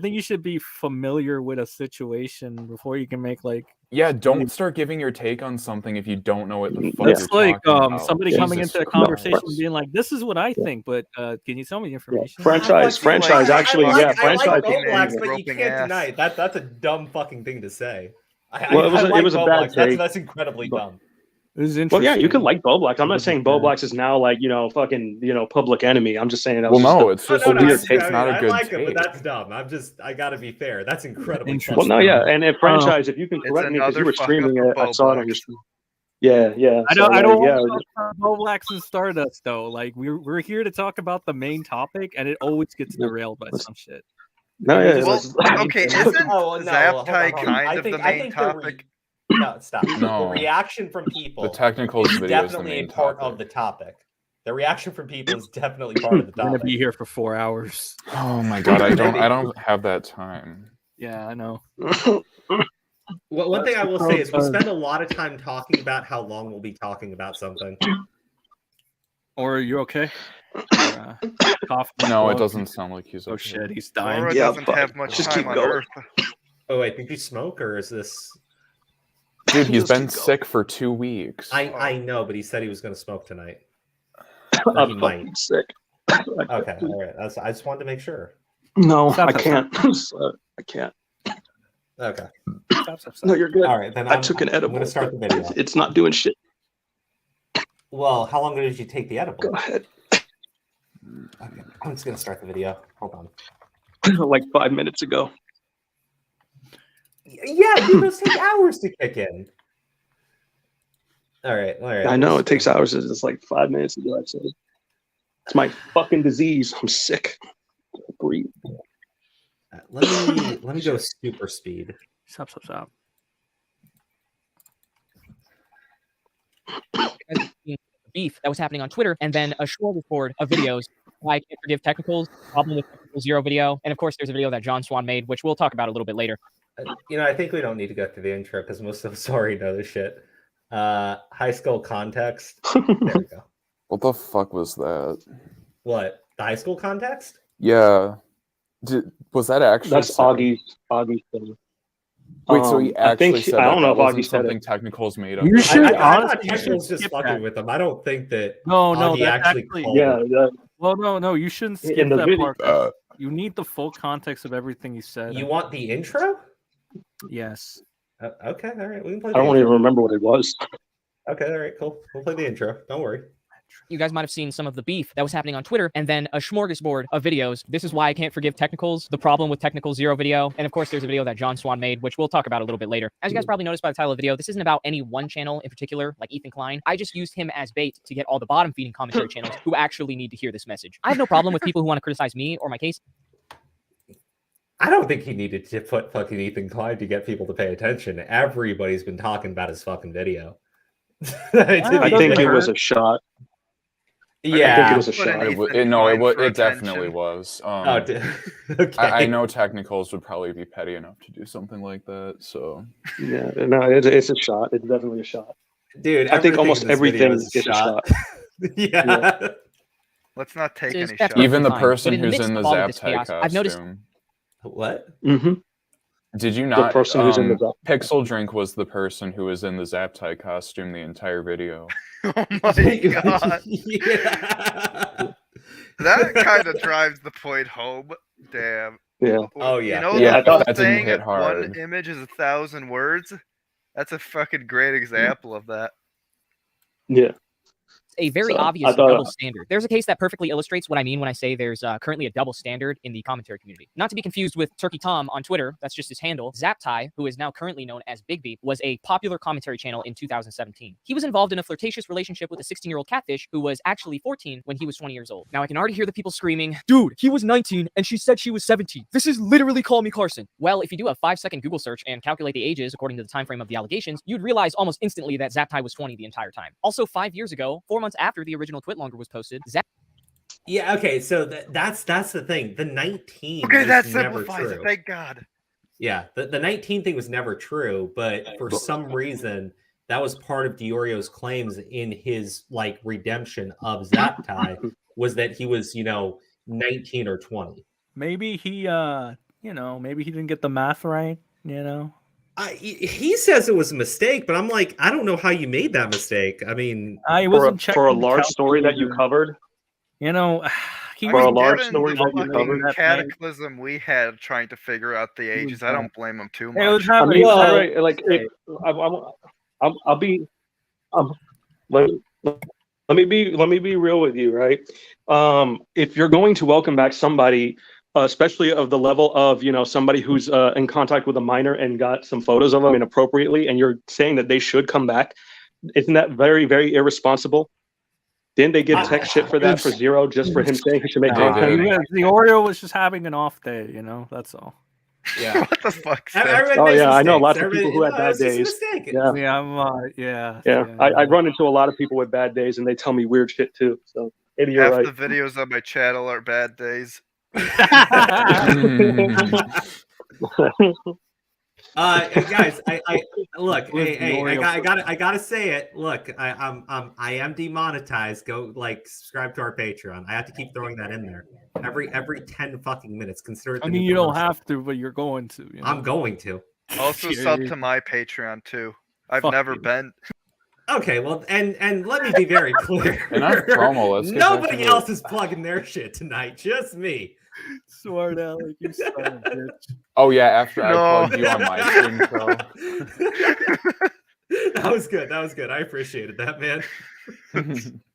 think you should be familiar with a situation before you can make like. Yeah, don't start giving your take on something if you don't know what the fuck That's you're like talking about. somebody coming Jesus into a Christ. conversation and being like, "This is what I think," but can you tell me the information? Franchise, actually, I like franchise. Boblax, but you roping can't ass. deny it. That's a dumb fucking thing to say. Well, it I was a bad Boblax. take. That's incredibly dumb. It was Well, interesting. yeah, you could like Boblax. I'm not saying bad. Boblax is now like fucking public enemy. I'm just saying that was Well, no, just it's a just weird take. it's not a I good like it, but take. that's dumb. I gotta be fair. That's incredibly. Interesting. Well, no, yeah, and if franchise, if you can It's correct me because you another were fuck streaming up it, for I saw it on Boblax. your stream. Yeah. I so, don't. I don't yeah, want to talk about Boblax and Stardust though. Like we're here to talk about the main topic, and it always gets derailed by some shit. No, yeah. Well, it's- okay, isn't hold Zaptai on. kind I of think- the I main think topic? No, stop. No. The reaction from people. The technicals is video is the definitely main a part topic. of the topic. The reaction from people is definitely part of the We're gonna topic. be here for 4 hours. Oh my god, I don't have that time. Yeah, I know. Well, one thing I will say is we spend a lot of time talking about how long we'll be talking about something. Or are you okay? Cough. No, it doesn't sound like he's Oh okay. shit, he's dying. Laura Yeah, doesn't but have much just time keep on going. Earth. Oh wait, did you smoke or is this? Dude, he's Just been keep going. sick for 2 weeks. I know, but he said he was going to smoke tonight. I'm he might. fucking sick. Okay, all right. I just wanted to make sure. No, Stop, I stop, can't. I can't. Okay. Stop. No, you're good. All right, then I took an edible. I'm going to start the video. It's not doing shit. Well, how long ago did you take the edible? Go ahead. Okay, I'm just going to start the video. Hold on. Like 5 minutes ago. Yeah, dude, those take hours to kick in. All right. I know it takes hours. It's like 5 minutes ago. I said it's my fucking disease. I'm sick. Breathe. Let me go super speed. Stop. Beef that was happening on Twitter, and then a smorgasbord of videos. I can't forgive technicals, problem with technical zero video, and of course there's a video that John Swan made, which we'll talk about a little bit later. I think we don't need to go through the intro because most of us already know this shit. High school context. There we go. What the fuck was that? What? The high school context? Yeah. Was that actually That's said? Augie's thing. Wait, so he actually think said I don't that know if wasn't Augie said something it. technicals made up? You should I thought honestly Technical was just skip fucking that. with them. I don't think that No, Augie that's actually actually called Yeah, it. yeah. Well, no, you shouldn't skip In the that video- part. You need the full context of everything he said. You want the intro? Yes. Okay, all right. We can play I the don't intro. even remember what it was. Okay, all right, cool. We'll play the intro. Don't worry. You guys might have seen some of the beef that was happening on Twitter, and then a smorgasbord of videos. This is why I can't forgive technicals, the problem with technical zero video, and of course there's a video that John Swan made, which we'll talk about a little bit later. As you guys probably noticed by the title of the video, this isn't about any one channel in particular, like Ethan Klein. I just used him as bait to get all the bottom feeding commentary channels who actually need to hear this message. I have no problem with people who want to criticize me or my case. I don't think he needed to put fucking Ethan Klein to get people to pay attention. Everybody's been talking about his fucking video. I think it was a shot. Yeah. I think it was a shot. It definitely was. Oh, okay. I know technicals would probably be petty enough to do something like that. So Yeah, no, it's a shot. It's definitely a shot. Dude, I think everything almost in this video everything is is a shot. Yeah. Let's not take It's any that's shots. even the fine. person But in the who's midst in the of all of this Zaptai chaos, I've noticed costume. What? Mm-hmm. Did you not? person who's in the Zaptai. Pixel Drink was the person who was in the Zaptai costume the entire video. Oh my god. Yeah. That kind of drives the point home. Damn. Yeah. Oh, yeah. You know Yeah, the whole that didn't thing, hit one hard. image is 1,000 words? That's a fucking great example of that. Yeah. a very obvious double standard. There's a case that perfectly illustrates what I mean when I say there's currently a double standard in the commentary community. Not to be confused with Turkey Tom on Twitter, that's just his handle. Zaptai, who is now currently known as Big Beep, was a popular commentary channel in 2017. He was involved in a flirtatious relationship with a 16-year-old catfish who was actually 14 when he was 20 years old. Now I can already hear the people screaming, dude, he was 19 and she said she was 17. This is literally Call Me Carson. Well, if you do a 5-second Google search and calculate the ages according to the time frame of the allegations, you'd realize almost instantly that Zaptai was 20 the entire time. Also, 5 years ago, 4 months after the original Twitlonger was posted, Yeah, okay, so that's the thing. The 19 Okay, that was never simplifies true. it. Thank God. Yeah, the 19 thing was never true, but for some reason, that was part of Diorio's claims in his like redemption of Zaptai was that he was, 19 or 20. Maybe he, maybe he didn't get the math right, He says it was a mistake, but I'm like, I don't know how you made that mistake. I mean, I wasn't checking for a large story that you covered. He For a large story that you covered. The cataclysm we had trying to figure out the ages, I don't blame him too much. It was I happening. mean, right, like let me be real with you, right? If you're going to welcome back somebody, especially of the level of somebody who's in contact with a minor and got some photos of them inappropriately, and you're saying that they should come back, isn't that very, very irresponsible? Didn't they give tech shit for that for zero just for him saying he should make content? The Oreo was just having an off day, that's all. Yeah. What the fuck? Oh yeah, I know lots of people who had bad days. Yeah, I run into a lot of people with bad days, and they tell me weird shit too. So maybe you're right. Half the videos on my channel are bad days. Guys, I look. Hey, I gotta say it. Look, I am demonetized. Go subscribe to our Patreon. I have to keep throwing that in there every 10 fucking minutes. Consider it. I mean, you don't have to, but you're going to. I'm going to. Also sub to my Patreon too. I've never been. Okay, well, and let me be very clear. And I'm promo-less. Nobody else is plugging their shit tonight. Just me. Smart Alec, you son of a bitch. Oh yeah, after I plugged you on my stream, so. That was good. I appreciated that, man.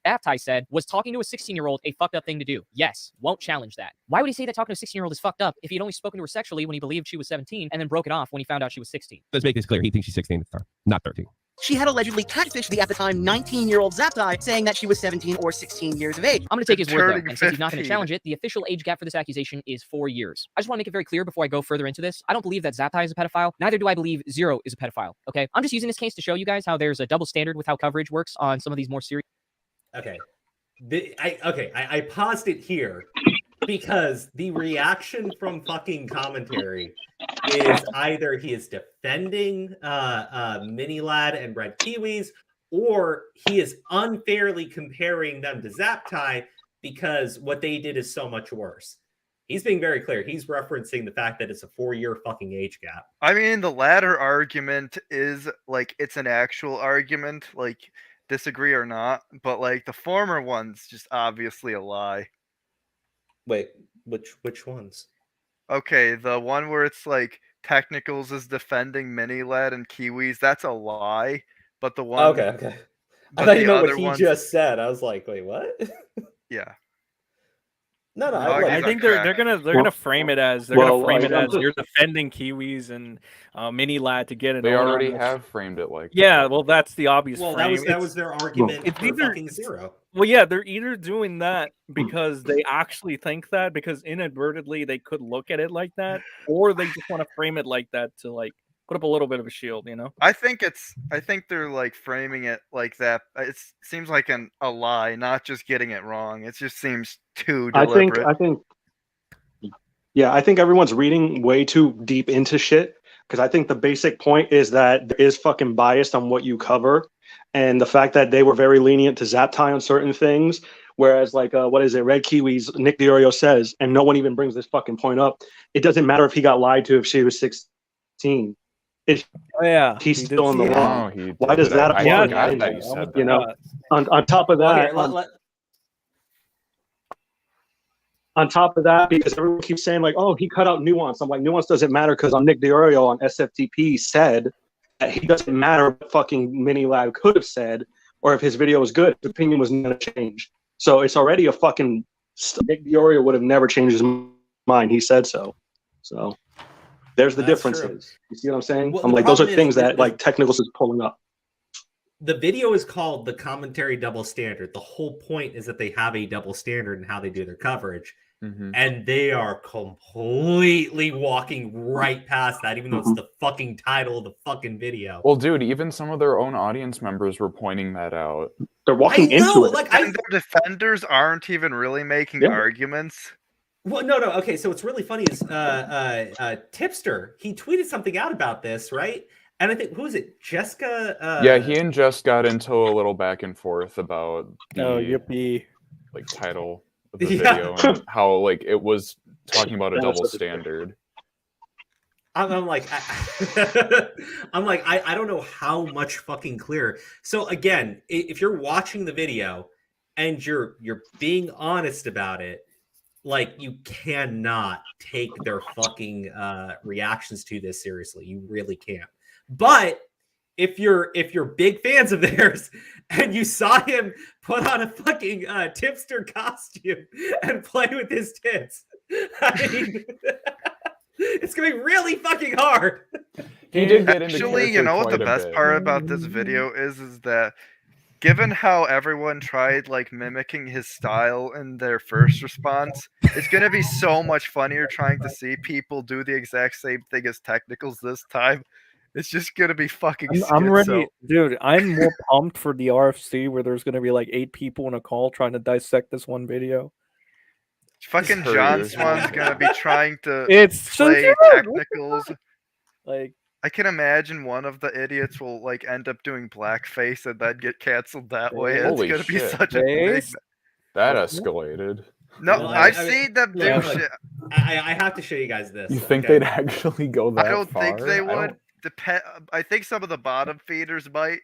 Aptai said, was talking to a 16-year-old a fucked up thing to do? Yes, won't challenge that. Why would he say that talking to a 16-year-old is fucked up if he'd only spoken to her sexually when he believed she was 17 and then broke it off when he found out she was 16? Let's make this clear. He thinks she's 16 at the time, not 13. She had allegedly catfished the, at the time, 19-year-old Zaptai, saying that she was 17 or 16 years of age. I'm going to take his word, though, and since he's not going to challenge it, the official age gap for this accusation is 4 years. I just want to make it very clear before I go further into this. I don't believe that Zaptai is a pedophile. Neither do I believe Zero is a pedophile, okay? I'm just using this case to show you guys how there's a double standard with how coverage works on some of these more serious... Okay. I paused it here because the reaction from fucking commentary is either he is defending Mini Lad and Red Kiwis, or he is unfairly comparing them to Zaptai because what they did is so much worse. He's being very clear. He's referencing the fact that it's a 4-year fucking age gap. I mean, the latter argument is it's an actual argument, disagree or not, but the former one's just obviously a lie. Wait, which ones? Okay, the one where it's Technicals is defending Mini Lad and Kiwis, that's a lie. But the one Okay. I thought you meant what he just said. I was like, wait, what? Yeah. No, I think they're gonna frame it as you're defending Kiwis and Mini Lad to get it. They already have framed it like. Yeah, well, that's the obvious. Well, frame. that was their argument. It's for either fucking Zero. Well, yeah, they're either doing that because they actually think that, because inadvertently they could look at it like that, or they just want to frame it like that to put up a little bit of a shield, I think they're framing it like that. It seems like a lie, not just getting it wrong. It just seems too deliberate. I think everyone's reading way too deep into shit, because I think the basic point is that there is fucking bias on what you cover, and the fact that they were very lenient to Zaptai on certain things, whereas what is it, Red Kiwis, Nick Diorio says, and no one even brings this fucking point up, it doesn't matter if he got lied to if she was 16. He's still in the wrong. Why does that apply? On top of that, on top of that, because everyone keeps saying he cut out nuance. I'm like, nuance doesn't matter because on Nick Diorio on SFTP said that he doesn't matter what fucking Mini Lad could have said. or if his video was good, his opinion was going to change. So it's already a fucking. Nick Diorio would have never changed his mind. He said so. So there's the differences. True. You see what I'm saying? Well, I'm like, those are things that like Technicals is pulling up. The video is called the commentary double standard. The whole point is that they have a double standard in how they do their coverage. And they are completely walking right past that, even though it's the fucking title of the fucking video. Well, dude, even some of their own audience members were pointing that out. They're walking into it. Like, and their defenders aren't even really making arguments. Well, no. Okay, so what's really funny is Tipster, he tweeted something out about this, right? And I think, who is it? Jessica? Yeah, he and Jess got into a little back and forth about the yippee. Like title of the video and how like it was talking about a double standard. I'm like, I don't know how much fucking clearer. So again, if you're watching the video and you're being honest about it, like you cannot take their fucking reactions to this seriously. You really can't. But if you're big fans of theirs and you saw him put on a fucking tipster costume and play with his tits, I mean, it's gonna be really fucking hard. He did get into actually, you know what the best part about this video is that given how everyone tried like mimicking his style in their first response, it's gonna be so much funnier trying to see people do the exact same thing as Technicals this time. It's just gonna be fucking. I'm ready, dude. I'm more pumped for the RFC where there's gonna be like 8 people in a call trying to dissect this one video. Fucking John Swan's gonna be trying to It's play so Technicals. Like, I can imagine one of the idiots will like end up doing blackface and then get canceled that way. It's gonna be such a big. That escalated. No, Well, I've seen them do shit. I have to show you guys this. You think they'd actually go that far? I don't think they would. I think some of the bottom feeders might.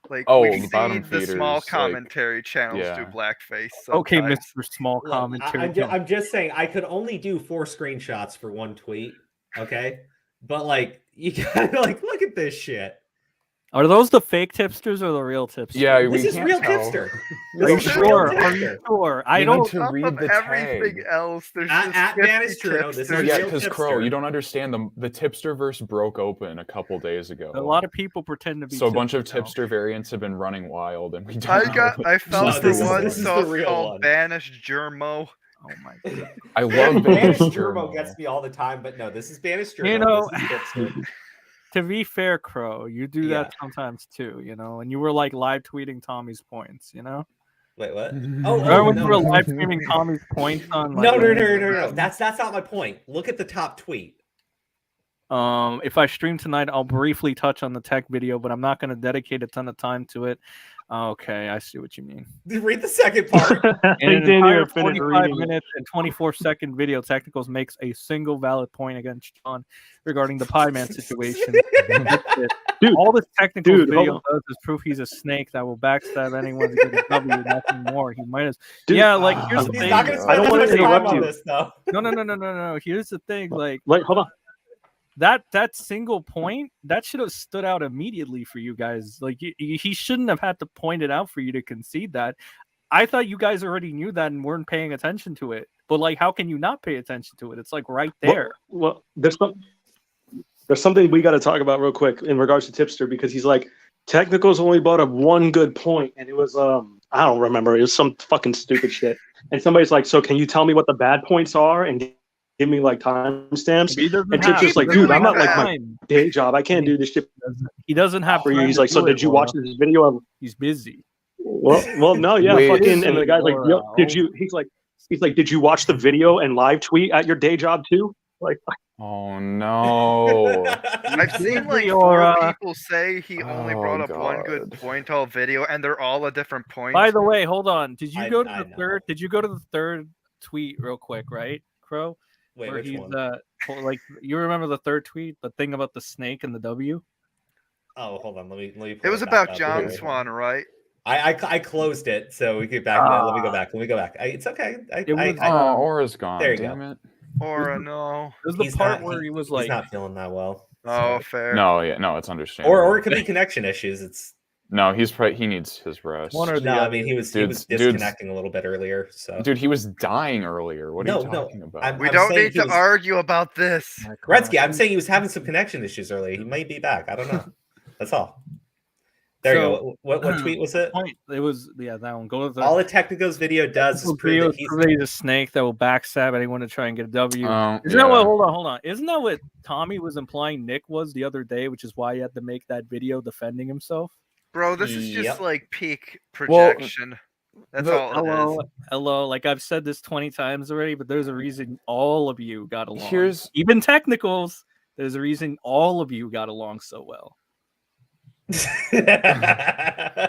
Like, we've seen the small commentary channels do blackface. Okay, sometimes. Mr. Small Commentary. I'm just saying, I could only do 4 screenshots for one tweet. Okay, but like, you gotta like look at this shit. Are those the fake tipsters or the real tipsters? Yeah, this is real tipster. Are you sure? Are you sure? I don't to read the everything tag. Else. There's at Bannister. This is Yeah, real because tipster. Crow, you don't understand the tipster verse broke open a couple days ago. A lot of people pretend to be. So a bunch of tipster variants have been running wild, and we don't. I found this the is- one this is so the real called one. Banished Germo. Oh my god! I love Banished Banished Turbo Germo. gets me all the time, but no, this is Banished Turbo. You know, This is tipster. to be fair, Crow, you do that sometimes too, you know. And you were like live tweeting Tommy's points, you know. Wait, what? Remember when you were live streaming Tommy's points on? Like, No. That's not my point. Look at the top tweet. If I stream tonight, I'll briefly touch on the tech video, but I'm not going to dedicate a ton of time to it. Okay, I see what you mean. Read the second part. In an entire 45 minutes and 24-second video, Technicals makes a single valid point against John regarding the Pie Man situation. Dude, all this Technicals video does is prove he's a snake that will backstab anyone to get a W, nothing more. He might as like here's the thing. Not gonna spend I don't want to interrupt you. This, though. No. Here's the thing. Like, hold on. That single point that should have stood out immediately for you guys. Like he shouldn't have had to point it out for you to concede that. I thought you guys already knew that and weren't paying attention to it. But like, how can you not pay attention to it? It's like right there. Well there's something we got to talk about real quick in regards to Tipster, because he's like, Technicals only brought up one good point, and it was I don't remember. It was some fucking stupid shit. And somebody's like, so can you tell me what the bad points are and give me like timestamps? And Tipster's like, dude, I'm not like my day job. I can't do this shit. He doesn't have. For you. He's like, so did you watch this video? He's busy. Well, no, yeah, fucking. And the guy's like, yo, did you? He's like, did you watch the video and live tweet at your day job too? Like, oh no. I've seen like 4 people say he only brought up one good point all video, and they're all a different point. By the way, hold on. Did you go to the third? Did you go to the third tweet real quick? Right, Crow. Wait, where which he's one? like, you remember the third tweet, the thing about the snake and the W? Oh, hold on. Let me. It was about John Swan, right? I closed it, so we get back. Let me go back. It's okay. Aura's gone. There you Damn go. it. Or no. There's the part where he was like, he's not feeling that well. Oh, fair. No, it's understandable. Or it could be connection issues. It's No, he needs his rest. One or the No, I other. mean he was Dude's disconnecting a little bit earlier. So dude, he was dying earlier. What are you talking about? We I'm don't saying need he to was- argue about this. Gretzky, I'm saying he was having some connection issues earlier. He might be back. I don't know. That's all. There you go. What tweet was it? It was that one. Go to the All the Technico's video does is prove that he's a snake that will backstab anyone to try and get a W. Oh, Isn't that what? Hold on. Isn't that what Tommy was implying Nick was the other day, which is why he had to make that video defending himself? Bro, this is just like peak projection. That's all it is. Hello. Like I've said this 20 times already, but there's a reason all of you got along. Here's even Technicals. There's a reason all of you got along so well.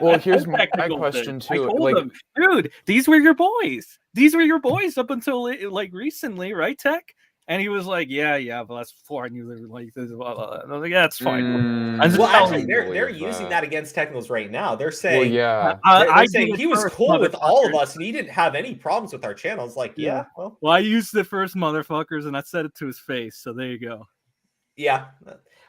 Well, here's my question too. I told him, dude, these were your boys. These were your boys up until like recently, right, Tech? And he was like, yeah, but that's before I knew they were like this. Blah, blah, blah. I was like, yeah, it's fine. Well, actually, they're using that against Technicals right now. They're saying, yeah, they're saying he was cool with all of us and he didn't have any problems with our channels. Like, yeah, well, I used the first motherfuckers and I said it to his face. So there you go. Yeah.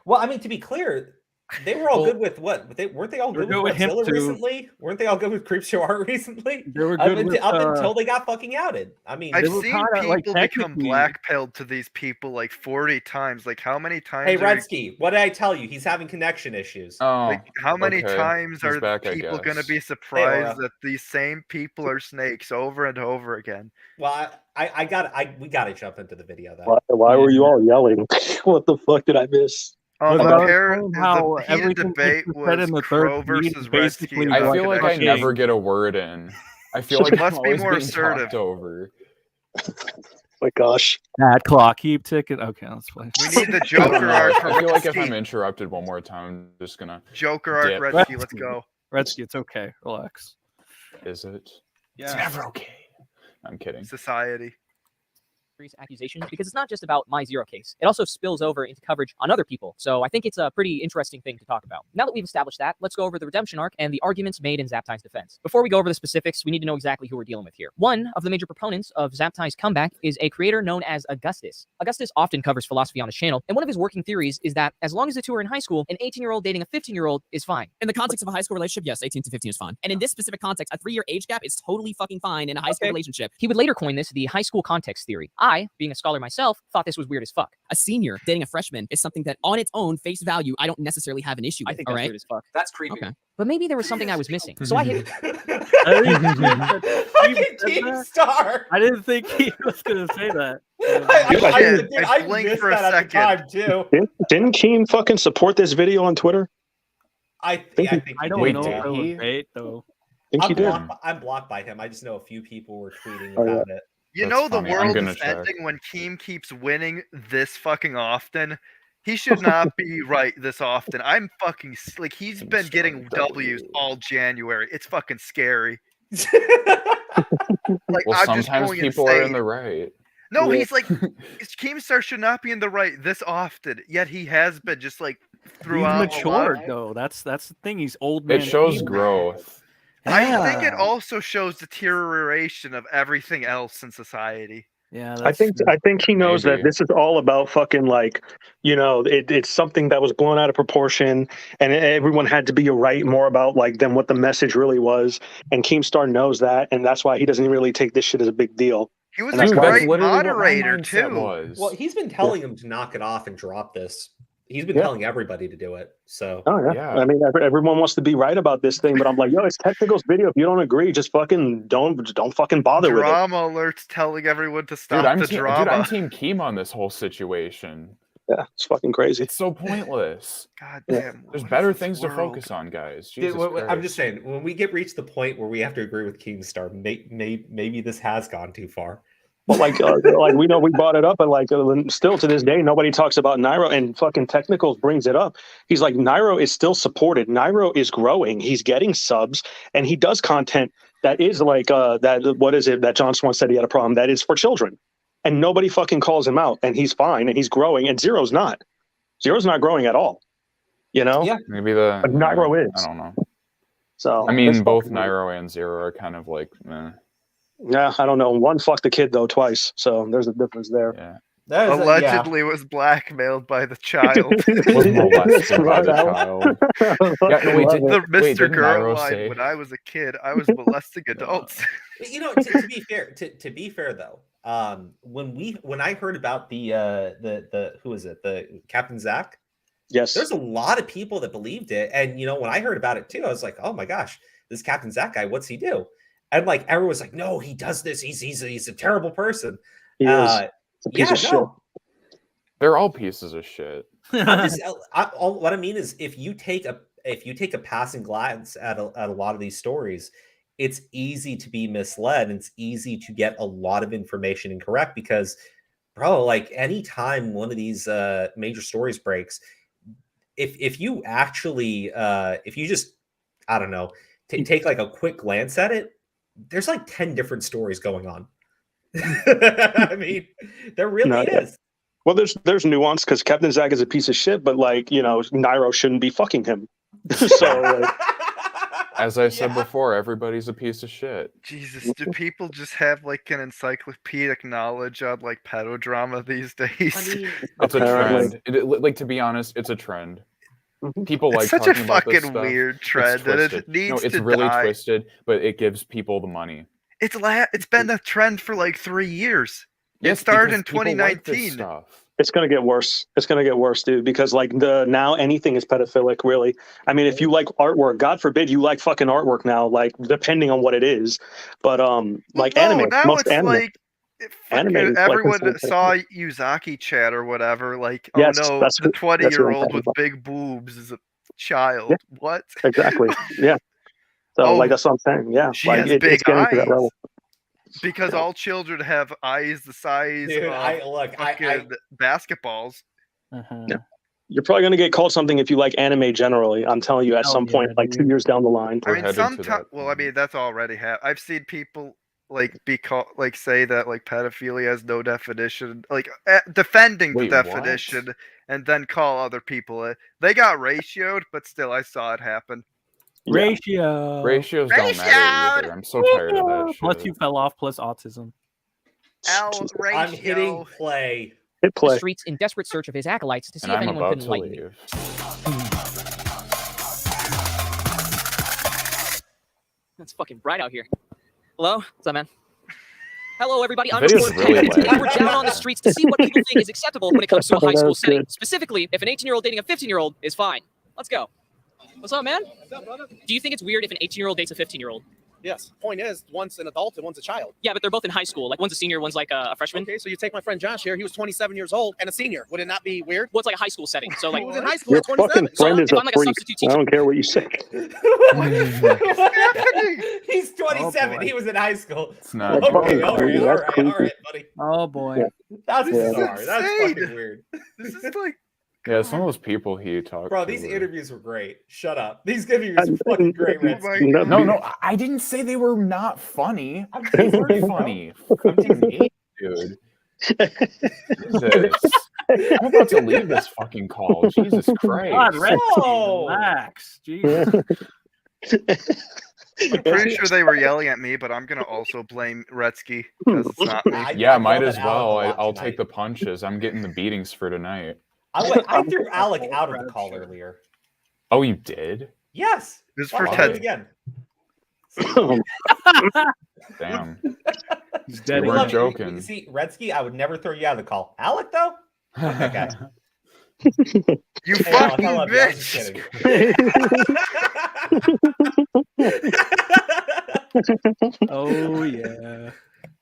Well, I mean, to be clear, they were all good with what? Weren't they all good with him Godzilla too. Recently? Weren't they all good with Creepshow Art recently? They were good up until they got fucking outed. I mean, I've seen people become blackpilled to these people like 40 times. Like, how many times? Hey, Redsky, what did I tell you? He's having connection issues. Oh, like, how many times He's are back, people going to be surprised that these same people are snakes over and over again? Well, we got to jump into the video though. Why were you all yelling? What the fuck did I miss? The heated debate was Crow versus Redsky. I feel like I never get a word in. I feel like must I'm be always more being assertive. talked over. My gosh. That clock, keep ticking. Okay, let's play. We need the Joker art for I feel like if Redsky. I'm interrupted one more time, I'm just gonna Joker art, dip. Redsky, let's go. Redsky, it's okay. Relax. Is it? Yeah. It's never okay. I'm kidding. Society. Accusations, because it's not just about my Zero case. It also spills over into coverage on other people. So I think it's a pretty interesting thing to talk about. Now that we've established that, let's go over the redemption arc and the arguments made in Zaptai's defense. Before we go over the specifics, we need to know exactly who we're dealing with here. One of the major proponents of Zaptai's comeback is a creator known as Augustus. Augustus often covers philosophy on his channel, and one of his working theories is that as long as the two are in high school, an 18-year-old dating a 15-year-old is fine. In the context of a high school relationship, yes, 18 to 15 is fine. And in this specific context, a 3-year age gap is totally fucking fine in a high school relationship. He would later coin this the high school context theory. I, being a scholar myself, thought this was weird as fuck. A senior dating a freshman is something that on its own face value, I don't necessily have an issue with. I think that's weird as fuck. That's creepy. Okay. But maybe there was something I was missing. So I hit Star. I didn't think he was going to say that. I blinked for a second. Too. Didn't Keem fucking support this video on Twitter? I think I don't know if it was bait, though. I think he did. I'm blocked by him. I just know a few people were tweeting about it. You That's know the funny. I'm world gonna is check. ending when Keem keeps winning this fucking often. He should not be right this often. I'm fucking like he's been getting W's all January. It's fucking scary. Like Well, I'm just sometimes going people are in insane. the right. No, he's like Keemstar should not be in the right this often. Yet he has been just like throughout. He's matured though. That's the thing. He's old man. It shows Keem. growth. I think it also shows deterioration of everything else in society. Yeah, I think he knows that this is all about fucking like, you know, it's something that was blown out of proportion, and everyone had to be right more about like than what the message really was. And Keemstar knows that, and that's why he doesn't really take this shit as a big deal. He was And a that's why- great moderator too. Well, he's been telling him to knock it off and drop this. He's been telling everybody to do it. So Oh yeah. I mean, everyone wants to be right about this thing, but I'm like, yo, it's Technical's video. If you don't agree, just fucking don't fucking bother with it. Drama alerts telling everyone to stop the Dude, drama. I'm Team Keem on this whole situation. Yeah, it's fucking crazy. It's so pointless. God damn. There's better things to focus on, guys. Dude, Jesus I'm Christ. just saying, when we reach the point where we have to agree with Keemstar, maybe this has gone too far. But like we know we brought it up, and like still to this day, nobody talks about Nairo, and fucking Technicals brings it up. He's like, Nairo is still supported. Nairo is growing. He's getting subs, and he does content that is like that. What is it that John Swan said he had a problem that is for children, and nobody fucking calls him out, and he's fine, and he's growing, and Zero's not. Zero's not growing at all. You know? Yeah. Maybe the But Nairo is. I don't know. So I mean, it's both fucking- Nairo and Zero are kind of like, meh. Yeah, I don't know. One fucked the kid though twice, so there's a difference there. Yeah. Allegedly was blackmailed by the child. Was molested by the child. Yeah, no, wait, the Mr. didn't Girl Nairo line, say- when I was a kid, I was molesting adults. But, you know, to be fair, to be fair though, when I heard about the who is it, the Captain Zach? Yes, there's a lot of people that believed it, and you know, when I heard about it too, I was like, oh my gosh, this Captain Zach guy, what's he do? And like everyone was like, no, he does this. He's a terrible person. He is. It's a piece of shit. They're all pieces of shit. What I mean is, if you take a passing glance at a lot of these stories, it's easy to be misled, and it's easy to get a lot of information incorrect because, bro, like anytime one of these major stories breaks, if you actually if you just, I don't know, take like a quick glance at it, there's like 10 different stories going on. I mean, there really is. Well, there's nuance because Captain Zach is a piece of shit, but like, you know, Nairo shouldn't be fucking him. So, like, as I said before, everybody's a piece of shit. Jesus, do people just have like an encyclopedic knowledge on like pedodrama these days? I mean, it's a trend. Like, to be honest, it's a trend. People It's like such a talking about this fucking stuff. weird It's trend, and it twisted. needs it's to really die. twisted, but it gives people the money. It's been a trend for like 3 years. Yes, it started in because people like this 2019. stuff. it's gonna get worse. It's gonna get worse, dude. Because like now anything is pedophilic, really. I mean, if you like artwork, God forbid you like fucking artwork now. Like depending on what it is, but like anime, now most it's anime. like Anime is like everyone the same saw Yuzaki chat or whatever. Like, Yes, oh no, that's the what- that's what I'm 20-year-old talking with about. big boobs is a child. Yeah. What? Exactly. Yeah. So Oh, like that's what I'm saying. Yeah. she Like has it's big getting to that eyes. level. Because all children have eyes the size Dude, of fucking basketballs. Yeah. You're probably gonna get called something if you like anime generally. I'm telling you, at some point, like 2 years down the line. I mean, sometimes. Well, I mean, that's already happened. I've seen people like say that like pedophilia has no definition, like defending Wait, the what? definition, and then call other people it. They got ratioed, but still, I saw it happen. Ratios don't matter either. I'm so tired of that shit. Plus you fell off, plus autism. I'm hitting play. Hit The play. streets in desperate search of his acolytes to see And if I'm anyone about could to enlighten me. leave. It's fucking bright out here. Hello? What's up, man? Hello, everybody. The video's Underscore really Panda. loud. We're down on the streets to see what people think is acceptable when it comes to a high That school was setting. good. Specifically, if an 18-year-old dating a 15-year-old is fine. Let's go. What's up, man? What's up, brother? Do you think it's weird if an 18-year-old dates a 15-year-old? Yes. Point is, one's an adult and one's a child. Yeah, but they're both in high school. Like, one's a senior, one's like a freshman. Okay, so you take my friend Josh here. He was 27 years old and a senior. Would it not be weird? Well, it's like a high school setting. So, like, He was in high school Your at 27. fucking friend is if a I'm like a freak. substitute I teacher- don't care what you say. He's 27. boy. He was in high school. It's not. Okay, fucking all right, creepy. all That's right, creepy. all right, buddy. Oh boy. Yeah. That's Yeah. bizarre. That's Insane. fucking weird. This is like. Yeah, some of those people he talked Bro, to these were- interviews were great. Shut up. These interviews were fucking great, Red. No, I didn't say they were not funny. They were funny. I'm engaged, dude. Jesus. I'm about to leave this fucking call. Jesus Christ. God, Red, No. relax. Jesus. I'm pretty sure they were yelling at me, but I'm gonna also blame Retsky because it's not me. Yeah, I might love as that Alec well. a lot I'll tonight. take the punches. I'm getting the beatings for tonight. I threw Alec out of the call earlier. Oh, you did? Yes. This is Watch for me do it Ted. again. Damn. He's We dead. We weren't love you. joking. See, Redsky, I would never throw you out of the call. Alec, though? Okay. You Hey, Alec, fucking I love you. I'm just bitch. kidding. Oh yeah.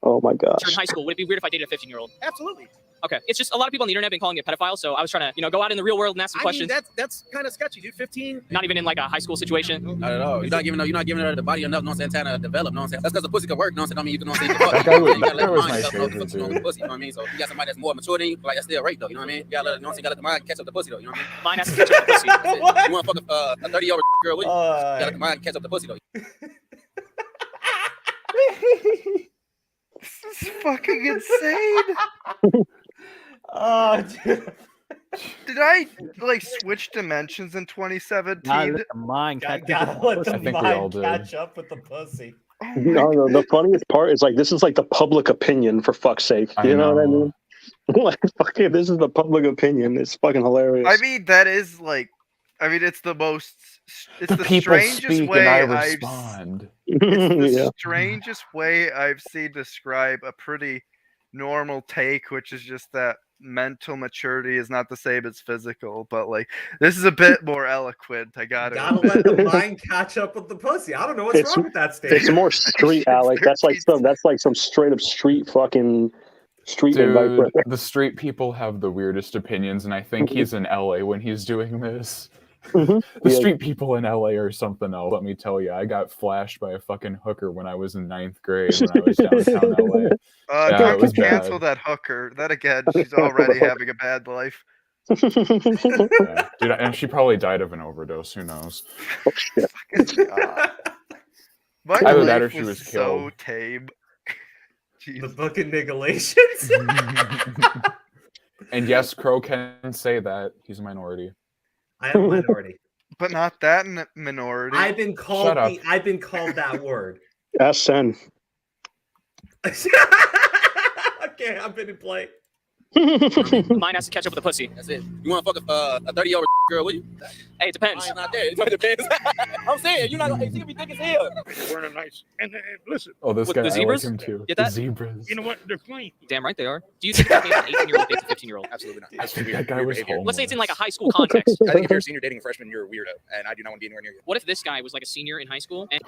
Oh my in gosh. high school, would it be weird if I dated a 15-year-old? Absolutely. Okay. It's just a lot of people on the internet have been calling me a pedophile, so I was trying to, go out in the real world and ask some I questions. mean, that's kind of sketchy, dude. 15. Not even in like a high school situation. Not at all. You're not giving her the body enough, time to develop, That's because the pussy can work, I mean, you can, you can fuck. That guy was- You gotta let that the was mind my develop, know the favorite, pussy, know the dude. pussy, you know what I mean? So you got somebody that's more mature than you, like that's still rape though, you know what I mean? You gotta let, you gotta let the mind catch up the pussy though, you know what I mean? Mine has to catch up with pussy. You wanna fuck a 30-year-old girl with you? You gotta let the mind catch up the pussy though. This is fucking insane. Oh, dude. Did I like switch dimensions in 2017? Mine Gotta let the I think we all mind did. catch up with the pussy. No, the funniest part is like this is like the public opinion for fuck's sake. You know what I mean? Like, fucking, this is the public opinion. It's fucking hilarious. I mean, that is like, I mean, it's the most, it's the people strangest speak way and I respond. It's the Yeah. strangest way I've seen describe a pretty normal take, which is just that mental maturity is not the same as physical. But like, this is a bit more eloquent. I gotta let the mind catch up with the pussy. I don't know what's wrong with that statement. It's more street, Alec. That's like some straight up street fucking street advice. Dude, the street people have the weirdest opinions, and I think he's in LA when he's doing this. The street people in LA are something else. Let me tell you, I got flashed by a fucking hooker when I was in 9th grade when I was downtown LA. Yeah, it was cancel bad. that hooker. That again, she's already having a bad life. Yeah. Dude, and she probably died of an overdose. Who knows? Oh, shit. My Either that or life she was so killed. tame. The fucking nigalations. And yes, Crow can say that. He's a minority. I am a minority. But not that minority. I've been called I've been called that word. SN. Okay, I've been in play. Mine has to catch up with the pussy. That's it. You want to fuck a 30-year-old girl, will you? Hey, it depends. I'm not there. It depends. I'm saying, you're not going to see me thick as hell. Wearing a nice. And listen. Oh, this With guy, the I like zebras? him too. Get The that? zebras. You know what? They're clean. Damn right they are. Do you think it's okay if an 18-year-old dates a 15-year-old? Absolutely not. I think that guy was homeless. Let's say it's in like a high school context. I think if you're a senior dating a freshman, you're a weirdo, and I do not want to be anywhere near you. What if this guy was like a senior in high school? And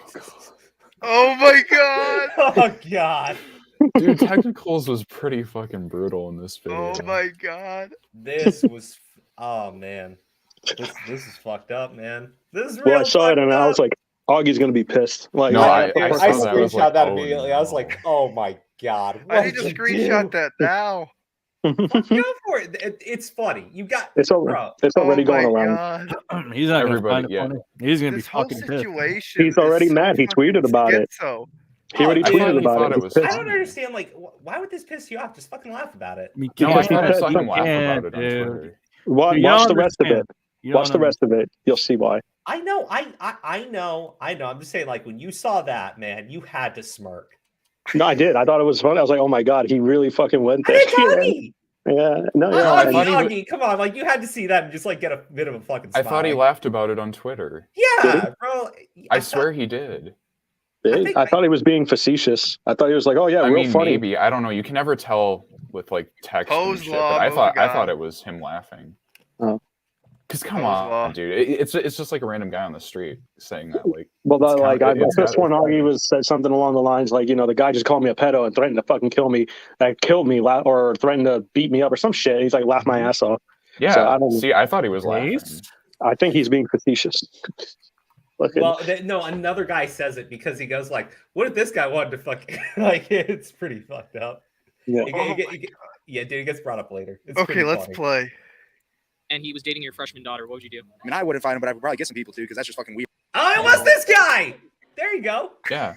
Oh my god! Oh god! Dude, Technicals was pretty fucking brutal in this video. Oh my god! This was oh man. This is fucked up, man. This is real. Well, I saw it and I was like, Augie's gonna be pissed. Like, No, I saw that. I was screenshot like, that oh, immediately. I was like, oh my god. I need to screenshot that now. Go for it. It's funny. You got It's already going around. God. He's not Everybody, everybody. yeah. Funny. He's gonna This be whole fucking pissed. situation. He's already is so mad. He tweeted about it. schizo. He already I tweeted finally about thought it. it was He's I pissed. don't understand. Like, why would this piss you off? Just fucking laugh about it. No, I saw Because him laugh can't, about it on dude. Twitter. Watch You don't the rest of it. understand. You Watch the don't rest of it. You'll see why. I know. I know. I'm just saying, like, when you saw that, man, you had to smirk. No, I did. I thought it was funny. I was like, oh my god, he really fucking went there. It's Augie. Yeah, no, yeah. I thought he Augie, come on, like you had to see that and just like get a bit of a fucking I smile. thought he laughed about it on Twitter. Yeah, bro. I swear he did. I thought he was being facetious. I thought he was like, oh yeah, I real mean, funny. maybe. I don't know. You can never tell with like text and Pose shit, law, but I oh God. thought it was him laughing. Oh. Because come Pose on, law. dude. It's just like a random guy on the street saying that. Like, Well, it's like kinda- I it's this kinda one, Augie said something along the lines like, you know, the guy just called me a pedo and threatened to fucking kill me, killed me, or threatened to beat me up or some shit. He's like, laugh my ass off. Yeah. So I don't. See, I thought he was laughing. I think he's being facetious. Fucking- Well, no, another guy says it because he goes like, "What if this guy wanted to fuck?" Like, it's pretty fucked up. Yeah. Yeah, dude, it gets brought up later. It's Okay, pretty let's funny. play. and he was dating your freshman daughter, what would you do? I mean, I wouldn't find him, but I would probably get some people too, because that's just fucking weird. Oh, it was this guy. There you go. Yeah.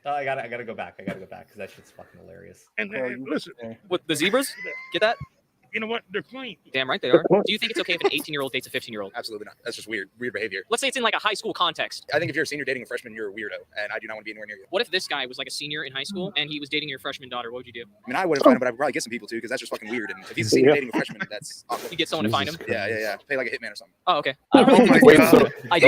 I gotta go back. Because that shit's fucking hilarious. And listen. With the zebras? Get that? You know what? They're clean. Damn right they are. Do you think it's okay if an 18-year-old dates a 15-year-old? Absolutely not. That's just weird behavior. Let's say it's in like a high school context. I think if you're a senior dating a freshman, you're a weirdo, and I do not want to be anywhere near you. What if this guy was like a senior in high school and he was dating your freshman daughter? What would you do? I mean, I wouldn't find him, but I would probably get some people too, because that's just fucking weird. And if he's a senior dating a freshman, that's awkward. You get someone to find him? Yeah. Pay like a hitman or something. Oh, okay. I don't think Wait, it's so- I do.